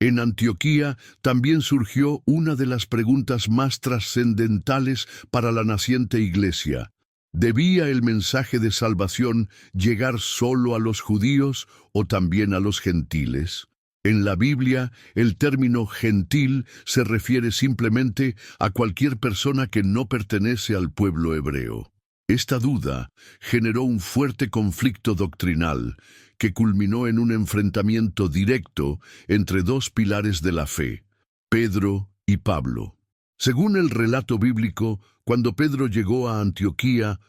En Antioquía también surgió una de las preguntas más trascendentales para la naciente iglesia. ¿Debía el mensaje de salvación llegar solo a los judíos o también a los gentiles? En la Biblia, el término gentil se refiere simplemente a cualquier persona que no pertenece al pueblo hebreo. Esta duda generó un fuerte conflicto doctrinal que culminó en un enfrentamiento directo entre dos pilares de la fe, Pedro y Pablo. Según el relato bíblico, cuando Pedro llegó a Antioquía,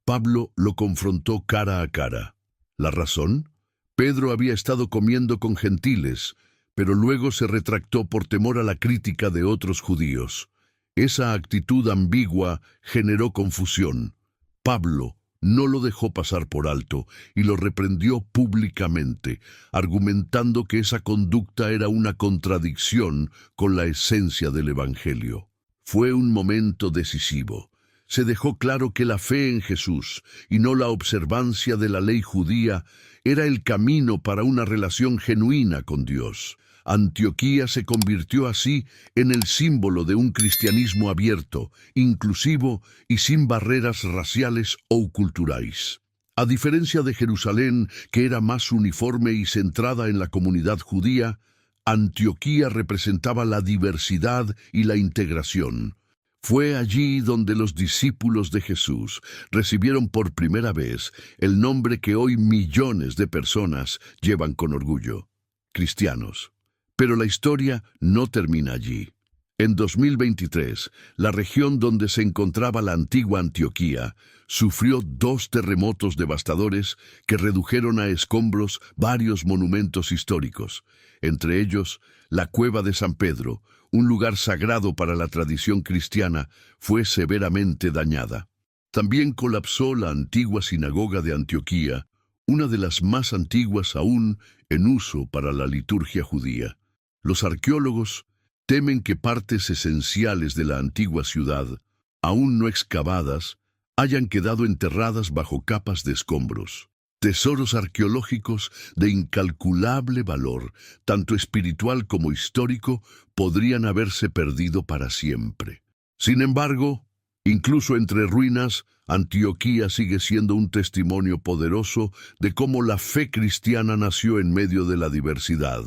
Pablo lo confrontó cara a cara. ¿La razón? Pedro había estado comiendo con gentiles, pero luego se retractó por temor a la crítica de otros judíos. Esa actitud ambigua generó confusión. Pablo no lo dejó pasar por alto y lo reprendió públicamente, argumentando que esa conducta era una contradicción con la esencia del Evangelio. Fue un momento decisivo. Se dejó claro que la fe en Jesús y no la observancia de la ley judía era el camino para una relación genuina con Dios. Antioquía se convirtió así en el símbolo de un cristianismo abierto, inclusivo y sin barreras raciales o culturales. A diferencia de Jerusalén, que era más uniforme y centrada en la comunidad judía, Antioquía representaba la diversidad y la integración. Fue allí donde los discípulos de Jesús recibieron por primera vez el nombre que hoy millones de personas llevan con orgullo: cristianos. Pero la historia no termina allí. En 2023, la región donde se encontraba la antigua Antioquía sufrió 2 terremotos devastadores que redujeron a escombros varios monumentos históricos, entre ellos la Cueva de San Pedro, un lugar sagrado para la tradición cristiana, fue severamente dañada. También colapsó la antigua sinagoga de Antioquía, una de las más antiguas aún en uso para la liturgia judía. Los arqueólogos temen que partes esenciales de la antigua ciudad, aún no excavadas, hayan quedado enterradas bajo capas de escombros. Tesoros arqueológicos de incalculable valor, tanto espiritual como histórico, podrían haberse perdido para siempre. Sin embargo, incluso entre ruinas, Antioquía sigue siendo un testimonio poderoso de cómo la fe cristiana nació en medio de la diversidad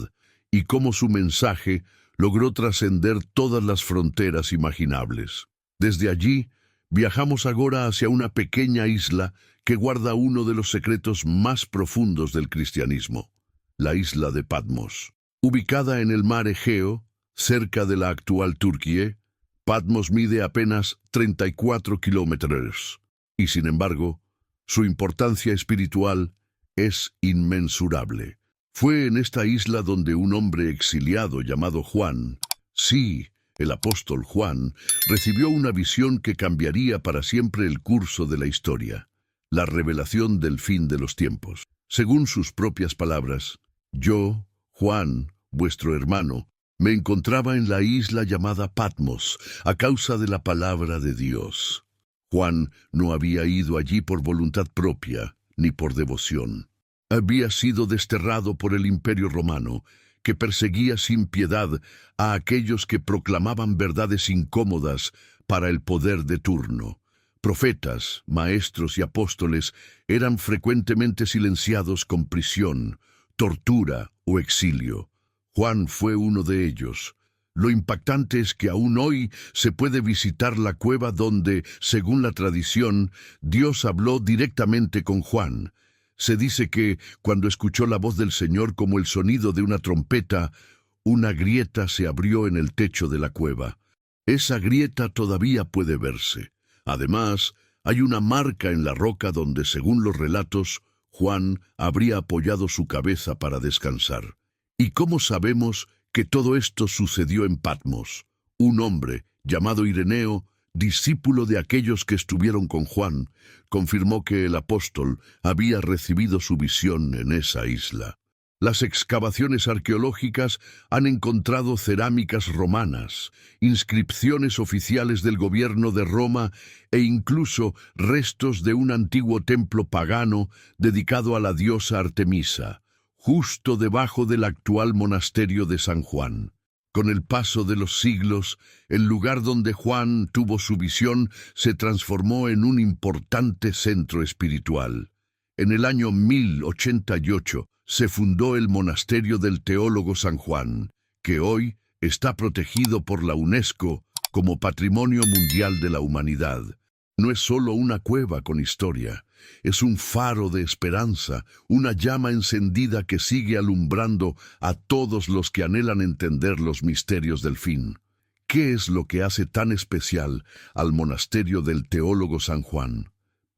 y cómo su mensaje logró trascender todas las fronteras imaginables. Desde allí, viajamos ahora hacia una pequeña isla que guarda uno de los secretos más profundos del cristianismo, la isla de Patmos. Ubicada en el mar Egeo, cerca de la actual Turquía, Patmos mide apenas 34 kilómetros, y sin embargo, su importancia espiritual es inmensurable. Fue en esta isla donde un hombre exiliado llamado Juan, sí, el apóstol Juan, recibió una visión que cambiaría para siempre el curso de la historia, la revelación del fin de los tiempos. Según sus propias palabras, yo, Juan, vuestro hermano, me encontraba en la isla llamada Patmos a causa de la palabra de Dios. Juan no había ido allí por voluntad propia ni por devoción. Había sido desterrado por el Imperio Romano, que perseguía sin piedad a aquellos que proclamaban verdades incómodas para el poder de turno. Profetas, maestros y apóstoles eran frecuentemente silenciados con prisión, tortura o exilio. Juan fue uno de ellos. Lo impactante es que aún hoy se puede visitar la cueva donde, según la tradición, Dios habló directamente con Juan. Se dice que, cuando escuchó la voz del Señor como el sonido de una trompeta, una grieta se abrió en el techo de la cueva. Esa grieta todavía puede verse. Además, hay una marca en la roca donde, según los relatos, Juan habría apoyado su cabeza para descansar. ¿Y cómo sabemos que todo esto sucedió en Patmos? Un hombre, llamado Ireneo, discípulo de aquellos que estuvieron con Juan, confirmó que el apóstol había recibido su visión en esa isla. Las excavaciones arqueológicas han encontrado cerámicas romanas, inscripciones oficiales del gobierno de Roma e incluso restos de un antiguo templo pagano dedicado a la diosa Artemisa, justo debajo del actual monasterio de San Juan. Con el paso de los siglos, el lugar donde Juan tuvo su visión se transformó en un importante centro espiritual. En el año 1088 se fundó el monasterio del teólogo San Juan, que hoy está protegido por la UNESCO como Patrimonio Mundial de la Humanidad. No es solo una cueva con historia, es un faro de esperanza, una llama encendida que sigue alumbrando a todos los que anhelan entender los misterios del fin. ¿Qué es lo que hace tan especial al monasterio del teólogo San Juan?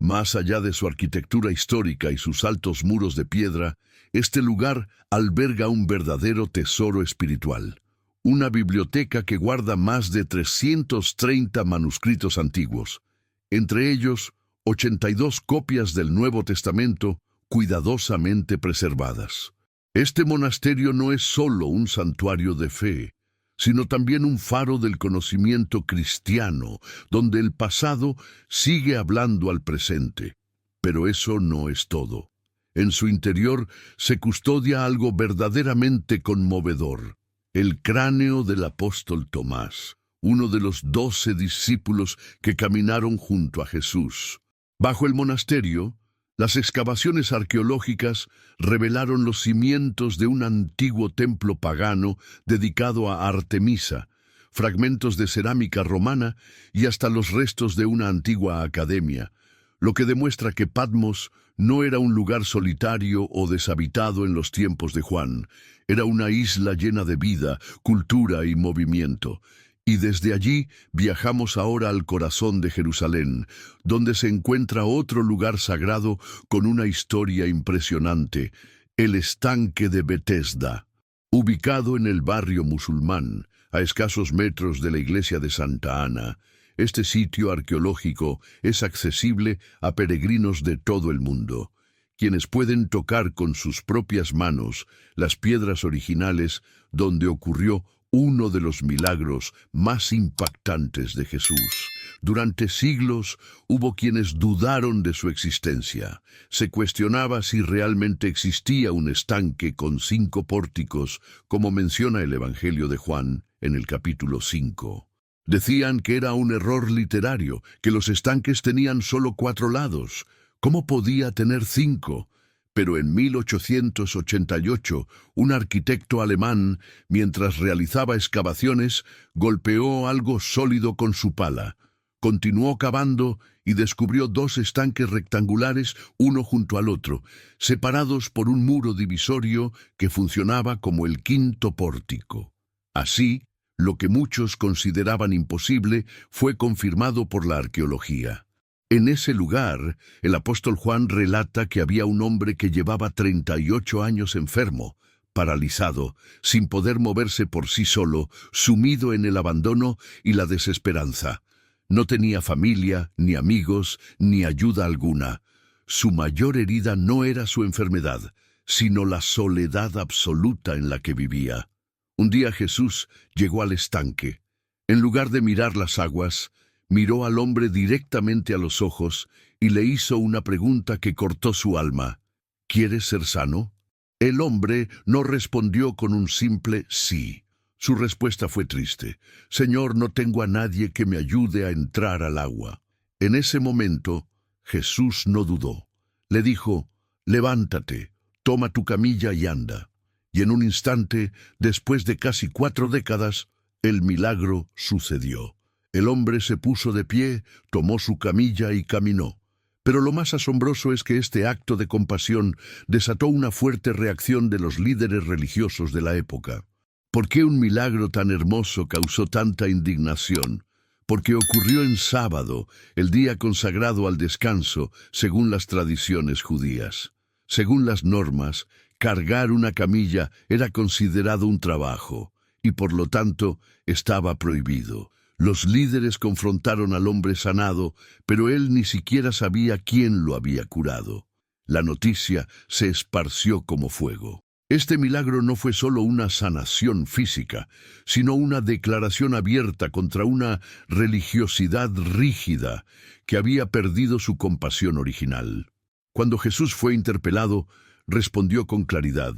Más allá de su arquitectura histórica y sus altos muros de piedra, este lugar alberga un verdadero tesoro espiritual. Una biblioteca que guarda más de 330 manuscritos antiguos, entre ellos 82 copias del Nuevo Testamento cuidadosamente preservadas. Este monasterio no es solo un santuario de fe, sino también un faro del conocimiento cristiano, donde el pasado sigue hablando al presente. Pero eso no es todo. En su interior se custodia algo verdaderamente conmovedor: el cráneo del apóstol Tomás, uno de los 12 discípulos que caminaron junto a Jesús. Bajo el monasterio, las excavaciones arqueológicas revelaron los cimientos de un antiguo templo pagano dedicado a Artemisa, fragmentos de cerámica romana y hasta los restos de una antigua academia, lo que demuestra que Patmos no era un lugar solitario o deshabitado en los tiempos de Juan. Era una isla llena de vida, cultura y movimiento. Y desde allí viajamos ahora al corazón de Jerusalén, donde se encuentra otro lugar sagrado con una historia impresionante: el estanque de Betesda. Ubicado en el barrio musulmán, a escasos metros de la iglesia de Santa Ana, este sitio arqueológico es accesible a peregrinos de todo el mundo, quienes pueden tocar con sus propias manos las piedras originales donde ocurrió uno de los milagros más impactantes de Jesús. Durante siglos hubo quienes dudaron de su existencia. Se cuestionaba si realmente existía un estanque con 5 pórticos, como menciona el Evangelio de Juan en el capítulo 5. Decían que era un error literario, que los estanques tenían solo 4 lados. ¿Cómo podía tener 5? Pero en 1888, un arquitecto alemán, mientras realizaba excavaciones, golpeó algo sólido con su pala. Continuó cavando y descubrió 2 estanques rectangulares, uno junto al otro, separados por un muro divisorio que funcionaba como el 5.º pórtico. Así, lo que muchos consideraban imposible fue confirmado por la arqueología. En ese lugar, el apóstol Juan relata que había un hombre que llevaba 38 años enfermo, paralizado, sin poder moverse por sí solo, sumido en el abandono y la desesperanza. No tenía familia, ni amigos, ni ayuda alguna. Su mayor herida no era su enfermedad, sino la soledad absoluta en la que vivía. Un día Jesús llegó al estanque. En lugar de mirar las aguas, miró al hombre directamente a los ojos y le hizo una pregunta que cortó su alma. ¿Quieres ser sano? El hombre no respondió con un simple sí. Su respuesta fue triste. Señor, no tengo a nadie que me ayude a entrar al agua. En ese momento, Jesús no dudó. Le dijo: levántate, toma tu camilla y anda. Y en un instante, después de casi 4 décadas, el milagro sucedió. El hombre se puso de pie, tomó su camilla y caminó. Pero lo más asombroso es que este acto de compasión desató una fuerte reacción de los líderes religiosos de la época. ¿Por qué un milagro tan hermoso causó tanta indignación? Porque ocurrió en sábado, el día consagrado al descanso, según las tradiciones judías. Según las normas, cargar una camilla era considerado un trabajo, y por lo tanto estaba prohibido. Los líderes confrontaron al hombre sanado, pero él ni siquiera sabía quién lo había curado. La noticia se esparció como fuego. Este milagro no fue solo una sanación física, sino una declaración abierta contra una religiosidad rígida que había perdido su compasión original. Cuando Jesús fue interpelado, respondió con claridad: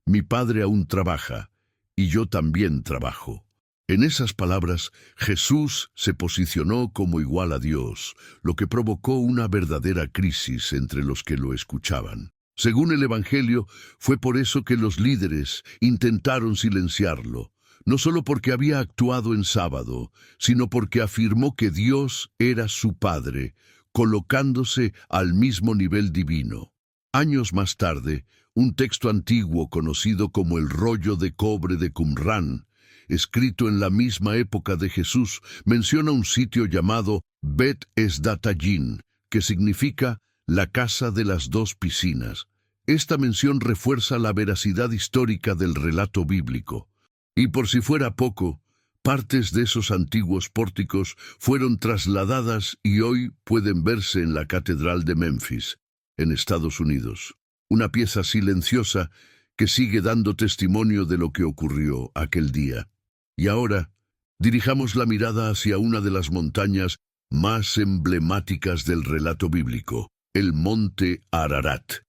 «Mi Padre aún trabaja, y yo también trabajo». En esas palabras, Jesús se posicionó como igual a Dios, lo que provocó una verdadera crisis entre los que lo escuchaban. Según el Evangelio, fue por eso que los líderes intentaron silenciarlo, no solo porque había actuado en sábado, sino porque afirmó que Dios era su Padre, colocándose al mismo nivel divino. Años más tarde, un texto antiguo conocido como el rollo de cobre de Qumrán, escrito en la misma época de Jesús, menciona un sitio llamado Bet Esdatayin, que significa la casa de las dos piscinas. Esta mención refuerza la veracidad histórica del relato bíblico. Y por si fuera poco, partes de esos antiguos pórticos fueron trasladadas y hoy pueden verse en la Catedral de Memphis, en Estados Unidos. Una pieza silenciosa que sigue dando testimonio de lo que ocurrió aquel día. Y ahora, dirijamos la mirada hacia una de las montañas más emblemáticas del relato bíblico, el monte Ararat.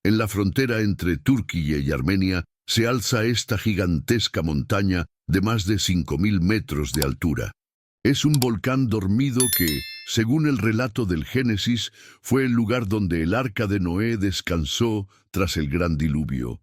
En la frontera entre Turquía y Armenia se alza esta gigantesca montaña de más de 5.000 metros de altura. Es un volcán dormido que, según el relato del Génesis, fue el lugar donde el arca de Noé descansó tras el gran diluvio.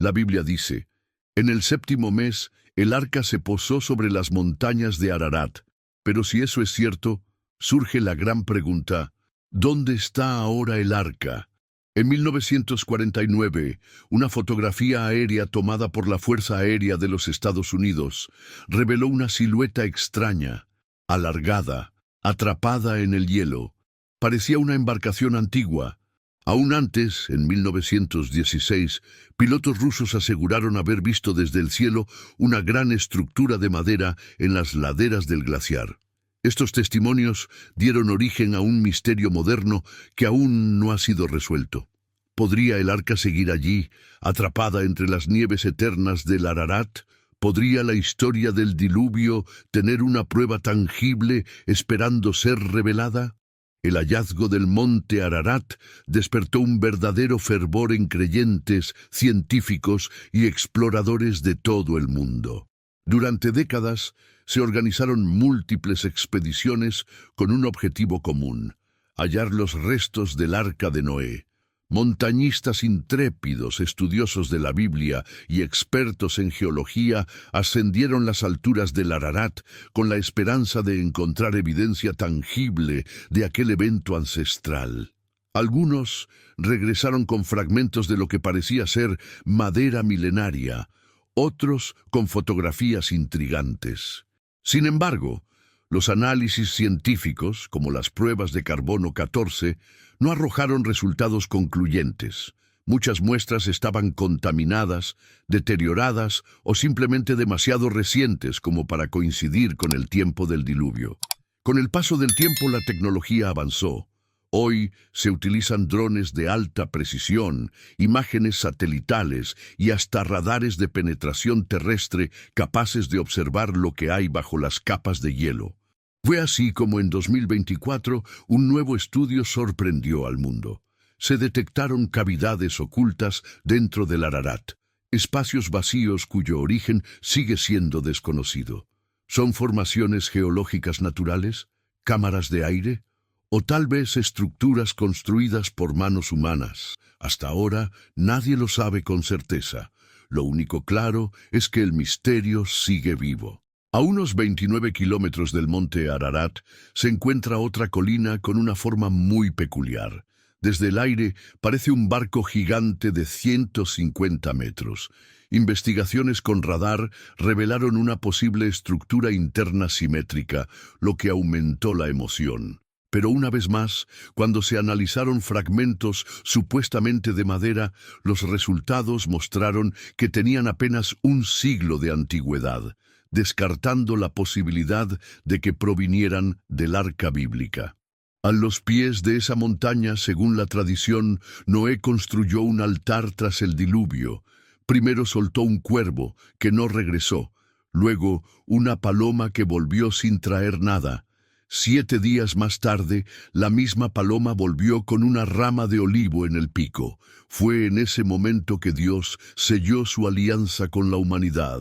La Biblia dice, en el 7º mes, el arca se posó sobre las montañas de Ararat. Pero si eso es cierto, surge la gran pregunta, ¿dónde está ahora el arca? En 1949, una fotografía aérea tomada por la Fuerza Aérea de los Estados Unidos reveló una silueta extraña, alargada, atrapada en el hielo. Parecía una embarcación antigua. Aún antes, en 1916, pilotos rusos aseguraron haber visto desde el cielo una gran estructura de madera en las laderas del glaciar. Estos testimonios dieron origen a un misterio moderno que aún no ha sido resuelto. ¿Podría el arca seguir allí, atrapada entre las nieves eternas del Ararat? ¿Podría la historia del diluvio tener una prueba tangible esperando ser revelada? El hallazgo del monte Ararat despertó un verdadero fervor en creyentes, científicos y exploradores de todo el mundo. Durante décadas se organizaron múltiples expediciones con un objetivo común: hallar los restos del Arca de Noé. Montañistas intrépidos, estudiosos de la Biblia y expertos en geología ascendieron las alturas del Ararat con la esperanza de encontrar evidencia tangible de aquel evento ancestral. Algunos regresaron con fragmentos de lo que parecía ser madera milenaria, otros con fotografías intrigantes. Sin embargo, los análisis científicos, como las pruebas de carbono 14, no arrojaron resultados concluyentes. Muchas muestras estaban contaminadas, deterioradas o simplemente demasiado recientes como para coincidir con el tiempo del diluvio. Con el paso del tiempo la tecnología avanzó. Hoy se utilizan drones de alta precisión, imágenes satelitales y hasta radares de penetración terrestre capaces de observar lo que hay bajo las capas de hielo. Fue así como en 2024 un nuevo estudio sorprendió al mundo. Se detectaron cavidades ocultas dentro del Ararat, espacios vacíos cuyo origen sigue siendo desconocido. ¿Son formaciones geológicas naturales? ¿Cámaras de aire? ¿O tal vez estructuras construidas por manos humanas? Hasta ahora nadie lo sabe con certeza. Lo único claro es que el misterio sigue vivo. A unos 29 kilómetros del monte Ararat se encuentra otra colina con una forma muy peculiar. Desde el aire parece un barco gigante de 150 metros. Investigaciones con radar revelaron una posible estructura interna simétrica, lo que aumentó la emoción. Pero una vez más, cuando se analizaron fragmentos supuestamente de madera, los resultados mostraron que tenían apenas un siglo de antigüedad, descartando la posibilidad de que provinieran del arca bíblica. A los pies de esa montaña, según la tradición, Noé construyó un altar tras el diluvio. Primero soltó un cuervo, que no regresó, luego una paloma que volvió sin traer nada. 7 días más tarde, la misma paloma volvió con una rama de olivo en el pico. Fue en ese momento que Dios selló su alianza con la humanidad.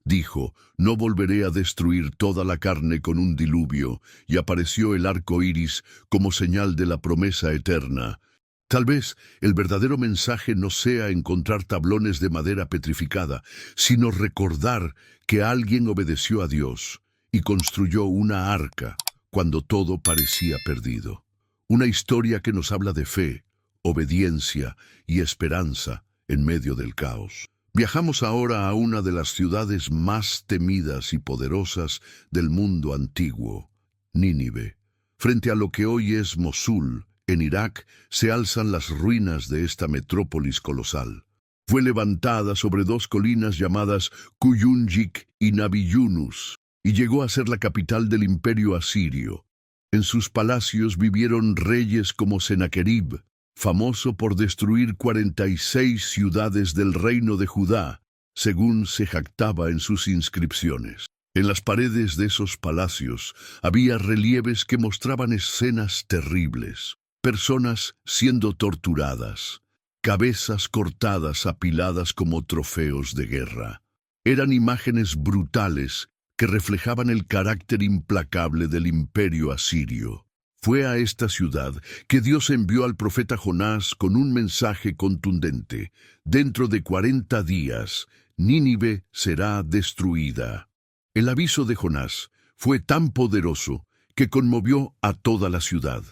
Dijo, no volveré a destruir toda la carne con un diluvio, y apareció el arco iris como señal de la promesa eterna. Tal vez el verdadero mensaje no sea encontrar tablones de madera petrificada, sino recordar que alguien obedeció a Dios y construyó una arca cuando todo parecía perdido. Una historia que nos habla de fe, obediencia y esperanza en medio del caos. Viajamos ahora a una de las ciudades más temidas y poderosas del mundo antiguo, Nínive. Frente a lo que hoy es Mosul, en Irak, se alzan las ruinas de esta metrópolis colosal. Fue levantada sobre dos colinas llamadas Kuyunjik y Nabi Yunus, y llegó a ser la capital del imperio asirio. En sus palacios vivieron reyes como Senaquerib, famoso por destruir 46 ciudades del reino de Judá, según se jactaba en sus inscripciones. En las paredes de esos palacios había relieves que mostraban escenas terribles, personas siendo torturadas, cabezas cortadas apiladas como trofeos de guerra. Eran imágenes brutales que reflejaban el carácter implacable del imperio asirio. Fue a esta ciudad que Dios envió al profeta Jonás con un mensaje contundente: dentro de 40 días, Nínive será destruida. El aviso de Jonás fue tan poderoso que conmovió a toda la ciudad.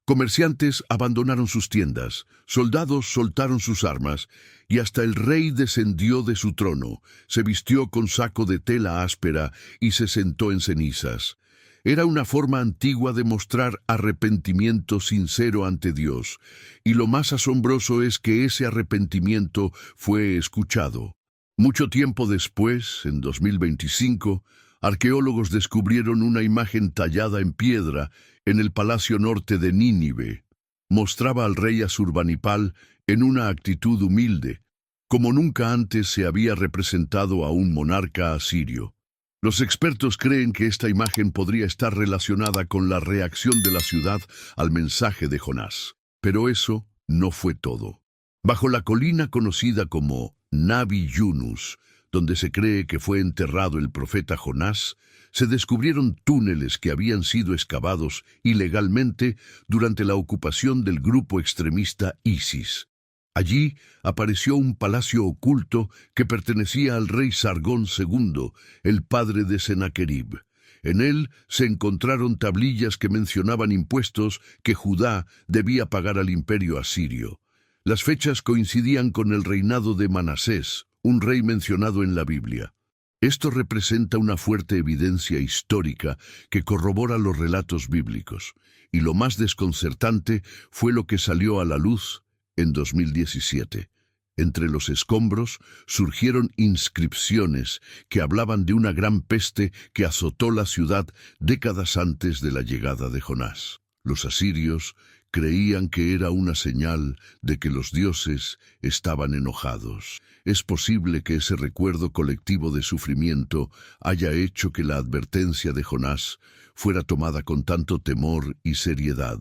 Comerciantes abandonaron sus tiendas, soldados soltaron sus armas, y hasta el rey descendió de su trono, se vistió con saco de tela áspera y se sentó en cenizas. Era una forma antigua de mostrar arrepentimiento sincero ante Dios, y lo más asombroso es que ese arrepentimiento fue escuchado. Mucho tiempo después, en 2025, arqueólogos descubrieron una imagen tallada en piedra en el palacio norte de Nínive. Mostraba al rey Asurbanipal en una actitud humilde, como nunca antes se había representado a un monarca asirio. Los expertos creen que esta imagen podría estar relacionada con la reacción de la ciudad al mensaje de Jonás. Pero eso no fue todo. Bajo la colina conocida como Nabi Yunus, donde se cree que fue enterrado el profeta Jonás, se descubrieron túneles que habían sido excavados ilegalmente durante la ocupación del grupo extremista ISIS. Allí apareció un palacio oculto que pertenecía al rey Sargón II, el padre de Senaquerib. En él se encontraron tablillas que mencionaban impuestos que Judá debía pagar al imperio asirio. Las fechas coincidían con el reinado de Manasés, un rey mencionado en la Biblia. Esto representa una fuerte evidencia histórica que corrobora los relatos bíblicos, y lo más desconcertante fue lo que salió a la luz en 2017. Entre los escombros surgieron inscripciones que hablaban de una gran peste que azotó la ciudad décadas antes de la llegada de Jonás. Los asirios creían que era una señal de que los dioses estaban enojados. Es posible que ese recuerdo colectivo de sufrimiento haya hecho que la advertencia de Jonás fuera tomada con tanto temor y seriedad.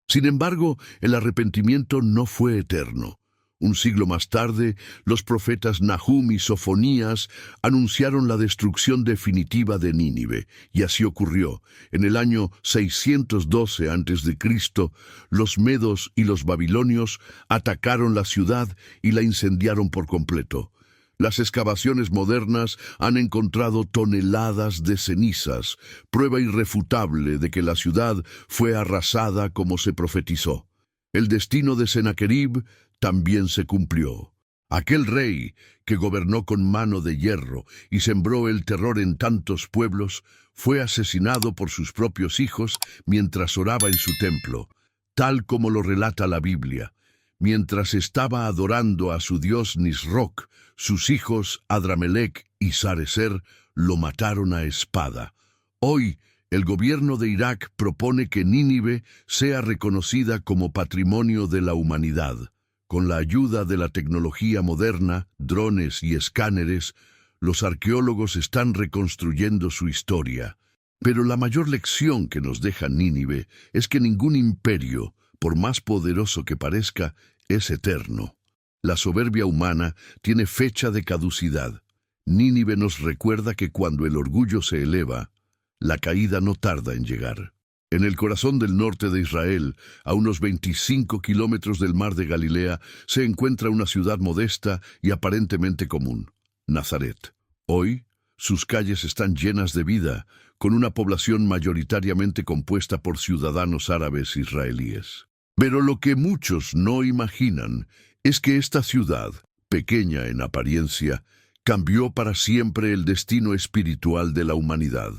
Sin embargo, el arrepentimiento no fue eterno. Un siglo más tarde, los profetas Nahum y Sofonías anunciaron la destrucción definitiva de Nínive, y así ocurrió. En el año 612 a.C., los medos y los babilonios atacaron la ciudad y la incendiaron por completo. Las excavaciones modernas han encontrado toneladas de cenizas, prueba irrefutable de que la ciudad fue arrasada como se profetizó. El destino de Senaquerib también se cumplió. Aquel rey que gobernó con mano de hierro y sembró el terror en tantos pueblos, fue asesinado por sus propios hijos mientras oraba en su templo, tal como lo relata la Biblia. Mientras estaba adorando a su dios Nisroch, sus hijos Adramelech y Sarecer lo mataron a espada. Hoy, el gobierno de Irak propone que Nínive sea reconocida como patrimonio de la humanidad. Con la ayuda de la tecnología moderna, drones y escáneres, los arqueólogos están reconstruyendo su historia. Pero la mayor lección que nos deja Nínive es que ningún imperio, por más poderoso que parezca, es eterno. La soberbia humana tiene fecha de caducidad. Nínive nos recuerda que cuando el orgullo se eleva, la caída no tarda en llegar. En el corazón del norte de Israel, a unos 25 kilómetros del mar de Galilea, se encuentra una ciudad modesta y aparentemente común, Nazaret. Hoy, sus calles están llenas de vida, con una población mayoritariamente compuesta por ciudadanos árabes israelíes. Pero lo que muchos no imaginan es que esta ciudad, pequeña en apariencia, cambió para siempre el destino espiritual de la humanidad.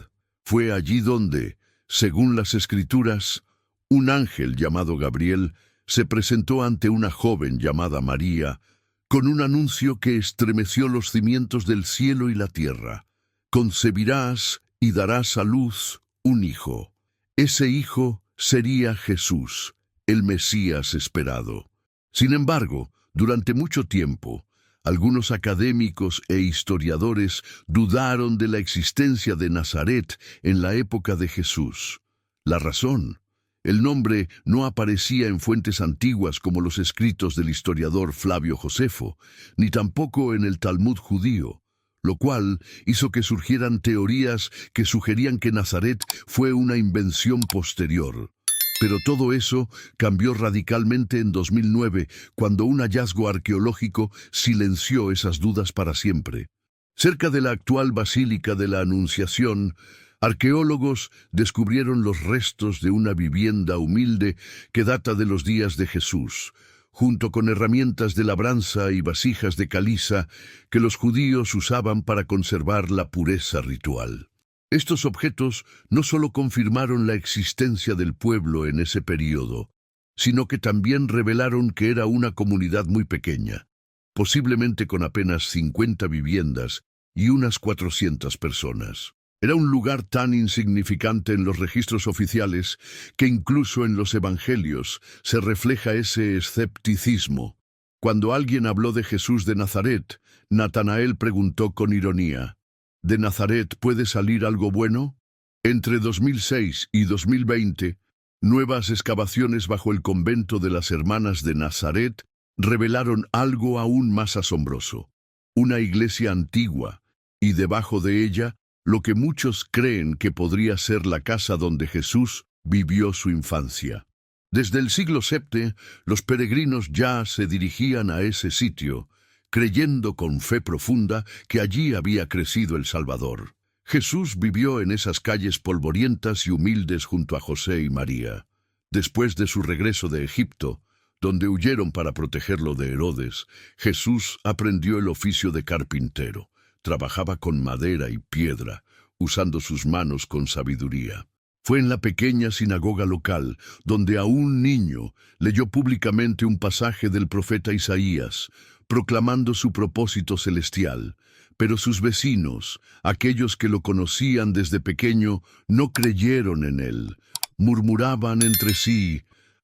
Fue allí donde, según las Escrituras, Un ángel llamado Gabriel se presentó ante una joven llamada María con un anuncio que estremeció los cimientos del cielo y la tierra. Concebirás y darás a luz un hijo. Ese hijo sería Jesús, el Mesías esperado. Sin embargo, durante mucho tiempo, algunos académicos e historiadores dudaron de la existencia de Nazaret en la época de Jesús. La razón: el nombre no aparecía en fuentes antiguas como los escritos del historiador Flavio Josefo, ni tampoco en el Talmud judío, lo cual hizo que surgieran teorías que sugerían que Nazaret fue una invención posterior. Pero todo eso cambió radicalmente en 2009, cuando un hallazgo arqueológico silenció esas dudas para siempre. Cerca de la actual Basílica de la Anunciación, arqueólogos descubrieron los restos de una vivienda humilde que data de los días de Jesús, junto con herramientas de labranza y vasijas de caliza que los judíos usaban para conservar la pureza ritual. Estos objetos no solo confirmaron la existencia del pueblo en ese período, sino que también revelaron que era una comunidad muy pequeña, posiblemente con apenas 50 viviendas y unas 400 personas. Era un lugar tan insignificante en los registros oficiales que incluso en los evangelios se refleja ese escepticismo. Cuando alguien habló de Jesús de Nazaret, Natanael preguntó con ironía: ¿de Nazaret puede salir algo bueno? Entre 2006 y 2020, nuevas excavaciones bajo el convento de las Hermanas de Nazaret revelaron algo aún más asombroso: una iglesia antigua, y debajo de ella, lo que muchos creen que podría ser la casa donde Jesús vivió su infancia. Desde el siglo VII, los peregrinos ya se dirigían a ese sitio, creyendo con fe profunda que allí había crecido el Salvador. Jesús vivió en esas calles polvorientas y humildes junto a José y María. Después de su regreso de Egipto, donde huyeron para protegerlo de Herodes, Jesús aprendió el oficio de carpintero. Trabajaba con madera y piedra, usando sus manos con sabiduría. Fue en la pequeña sinagoga local, donde a un niño leyó públicamente un pasaje del profeta Isaías, proclamando su propósito celestial. Pero sus vecinos, aquellos que lo conocían desde pequeño, no creyeron en él. Murmuraban entre sí: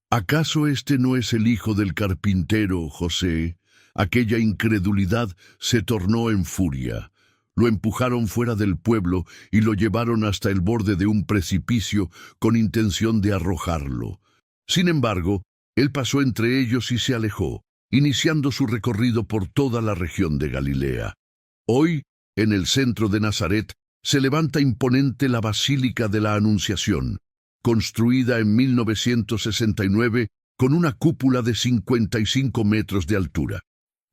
¿acaso este no es el hijo del carpintero José? Aquella incredulidad se tornó en furia. Lo empujaron fuera del pueblo y lo llevaron hasta el borde de un precipicio con intención de arrojarlo. Sin embargo, él pasó entre ellos y se alejó, iniciando su recorrido por toda la región de Galilea. Hoy, en el centro de Nazaret, se levanta imponente la Basílica de la Anunciación, construida en 1969 con una cúpula de 55 metros de altura.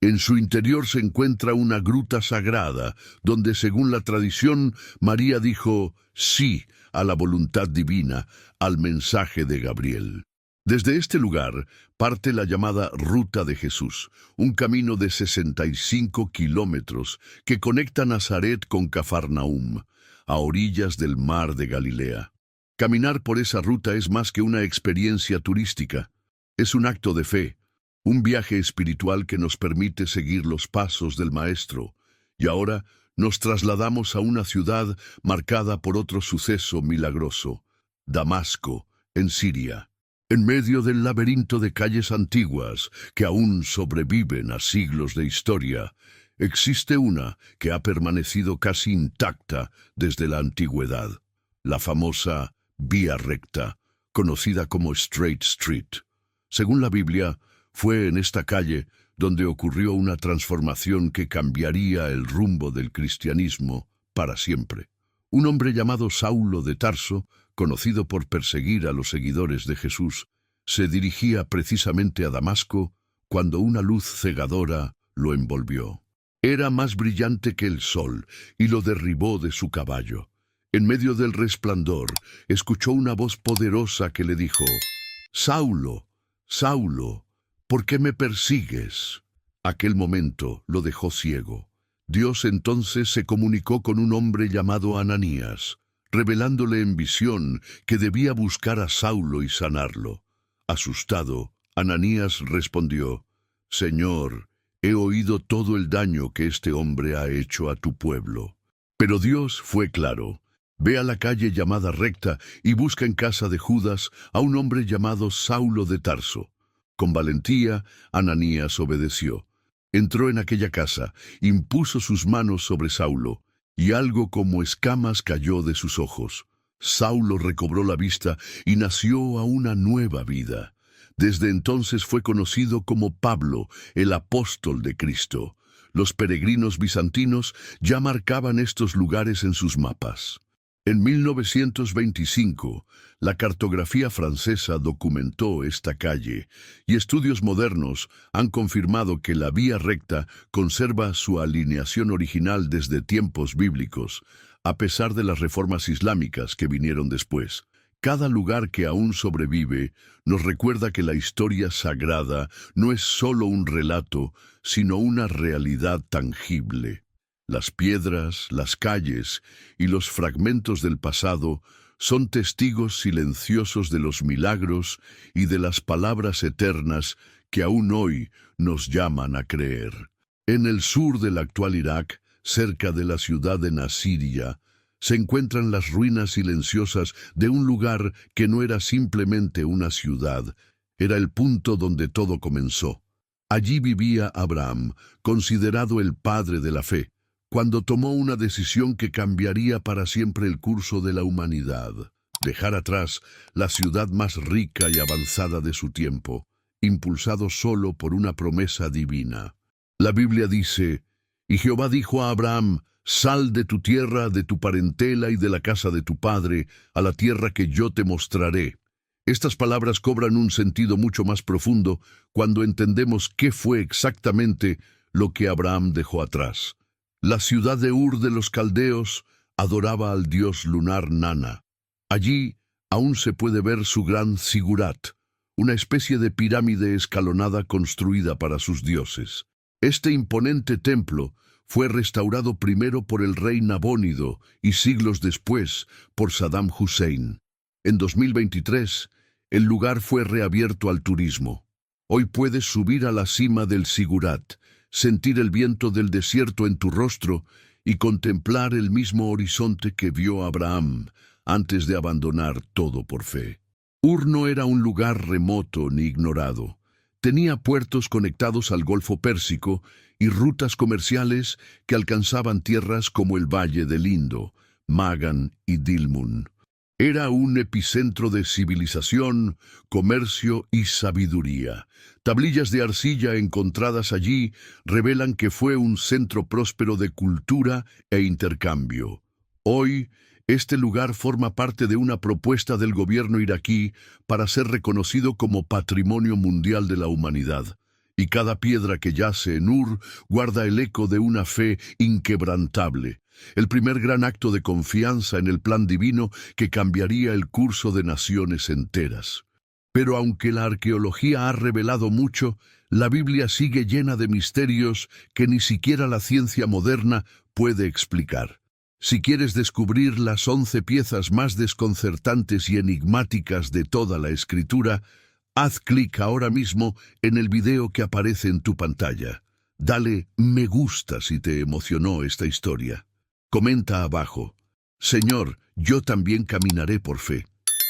En su interior se encuentra una gruta sagrada, donde, según la tradición, María dijo sí a la voluntad divina, al mensaje de Gabriel. Desde este lugar parte la llamada Ruta de Jesús, un camino de 65 kilómetros que conecta Nazaret con Cafarnaúm, a orillas del mar de Galilea. Caminar por esa ruta es más que una experiencia turística, es un acto de fe. Un viaje espiritual que nos permite seguir los pasos del Maestro. Y ahora nos trasladamos a una ciudad marcada por otro suceso milagroso: Damasco, en Siria. En medio del laberinto de calles antiguas que aún sobreviven a siglos de historia, existe una que ha permanecido casi intacta desde la antigüedad: la famosa Vía Recta, conocida como Straight Street. Según la Biblia, fue en esta calle donde ocurrió una transformación que cambiaría el rumbo del cristianismo para siempre. Un hombre llamado Saulo de Tarso, conocido por perseguir a los seguidores de Jesús, se dirigía precisamente a Damasco cuando una luz cegadora lo envolvió. Era más brillante que el sol y lo derribó de su caballo. En medio del resplandor, escuchó una voz poderosa que le dijo: «Saulo, Saulo, ¿por qué me persigues?». Aquel momento lo dejó ciego. Dios entonces se comunicó con un hombre llamado Ananías, revelándole en visión que debía buscar a Saulo y sanarlo. Asustado, Ananías respondió: «Señor, he oído todo el daño que este hombre ha hecho a tu pueblo». Pero Dios fue claro: «Ve a la calle llamada Recta y busca en casa de Judas a un hombre llamado Saulo de Tarso». Con valentía, Ananías obedeció. Entró en aquella casa, impuso sus manos sobre Saulo, y algo como escamas cayó de sus ojos. Saulo recobró la vista y nació a una nueva vida. Desde entonces fue conocido como Pablo, el apóstol de Cristo. Los peregrinos bizantinos ya marcaban estos lugares en sus mapas. En 1925, la cartografía francesa documentó esta calle, y estudios modernos han confirmado que la vía recta conserva su alineación original desde tiempos bíblicos, a pesar de las reformas islámicas que vinieron después. Cada lugar que aún sobrevive nos recuerda que la historia sagrada no es solo un relato, sino una realidad tangible. Las piedras, las calles y los fragmentos del pasado son testigos silenciosos de los milagros y de las palabras eternas que aún hoy nos llaman a creer. En el sur del actual Irak, cerca de la ciudad de Nasiria, se encuentran las ruinas silenciosas de un lugar que no era simplemente una ciudad, era el punto donde todo comenzó. Allí vivía Abraham, considerado el padre de la fe, cuando tomó una decisión que cambiaría para siempre el curso de la humanidad: dejar atrás la ciudad más rica y avanzada de su tiempo, impulsado solo por una promesa divina. La Biblia dice: «Y Jehová dijo a Abraham: sal de tu tierra, de tu parentela y de la casa de tu padre, a la tierra que yo te mostraré». Estas palabras cobran un sentido mucho más profundo cuando entendemos qué fue exactamente lo que Abraham dejó atrás. La ciudad de Ur de los Caldeos adoraba al dios lunar Nana. Allí aún se puede ver su gran zigurat, una especie de pirámide escalonada construida para sus dioses. Este imponente templo fue restaurado primero por el rey Nabónido y siglos después por Saddam Hussein. En 2023, el lugar fue reabierto al turismo. Hoy puedes subir a la cima del zigurat, sentir el viento del desierto en tu rostro y contemplar el mismo horizonte que vio Abraham antes de abandonar todo por fe. Ur no era un lugar remoto ni ignorado. Tenía puertos conectados al Golfo Pérsico y rutas comerciales que alcanzaban tierras como el Valle del Indo, Magan y Dilmun. Era un epicentro de civilización, comercio y sabiduría. Tablillas de arcilla encontradas allí revelan que fue un centro próspero de cultura e intercambio. Hoy, este lugar forma parte de una propuesta del gobierno iraquí para ser reconocido como Patrimonio Mundial de la Humanidad. Y cada piedra que yace en Ur guarda el eco de una fe inquebrantable, el primer gran acto de confianza en el plan divino que cambiaría el curso de naciones enteras. Pero aunque la arqueología ha revelado mucho, la Biblia sigue llena de misterios que ni siquiera la ciencia moderna puede explicar. Si quieres descubrir las 11 piezas más desconcertantes y enigmáticas de toda la Escritura, haz clic ahora mismo en el video que aparece en tu pantalla. Dale me gusta si te emocionó esta historia. Comenta abajo: Señor, yo también caminaré por fe.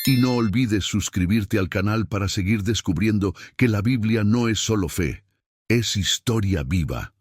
Y no olvides suscribirte al canal para seguir descubriendo que la Biblia no es solo fe, es historia viva.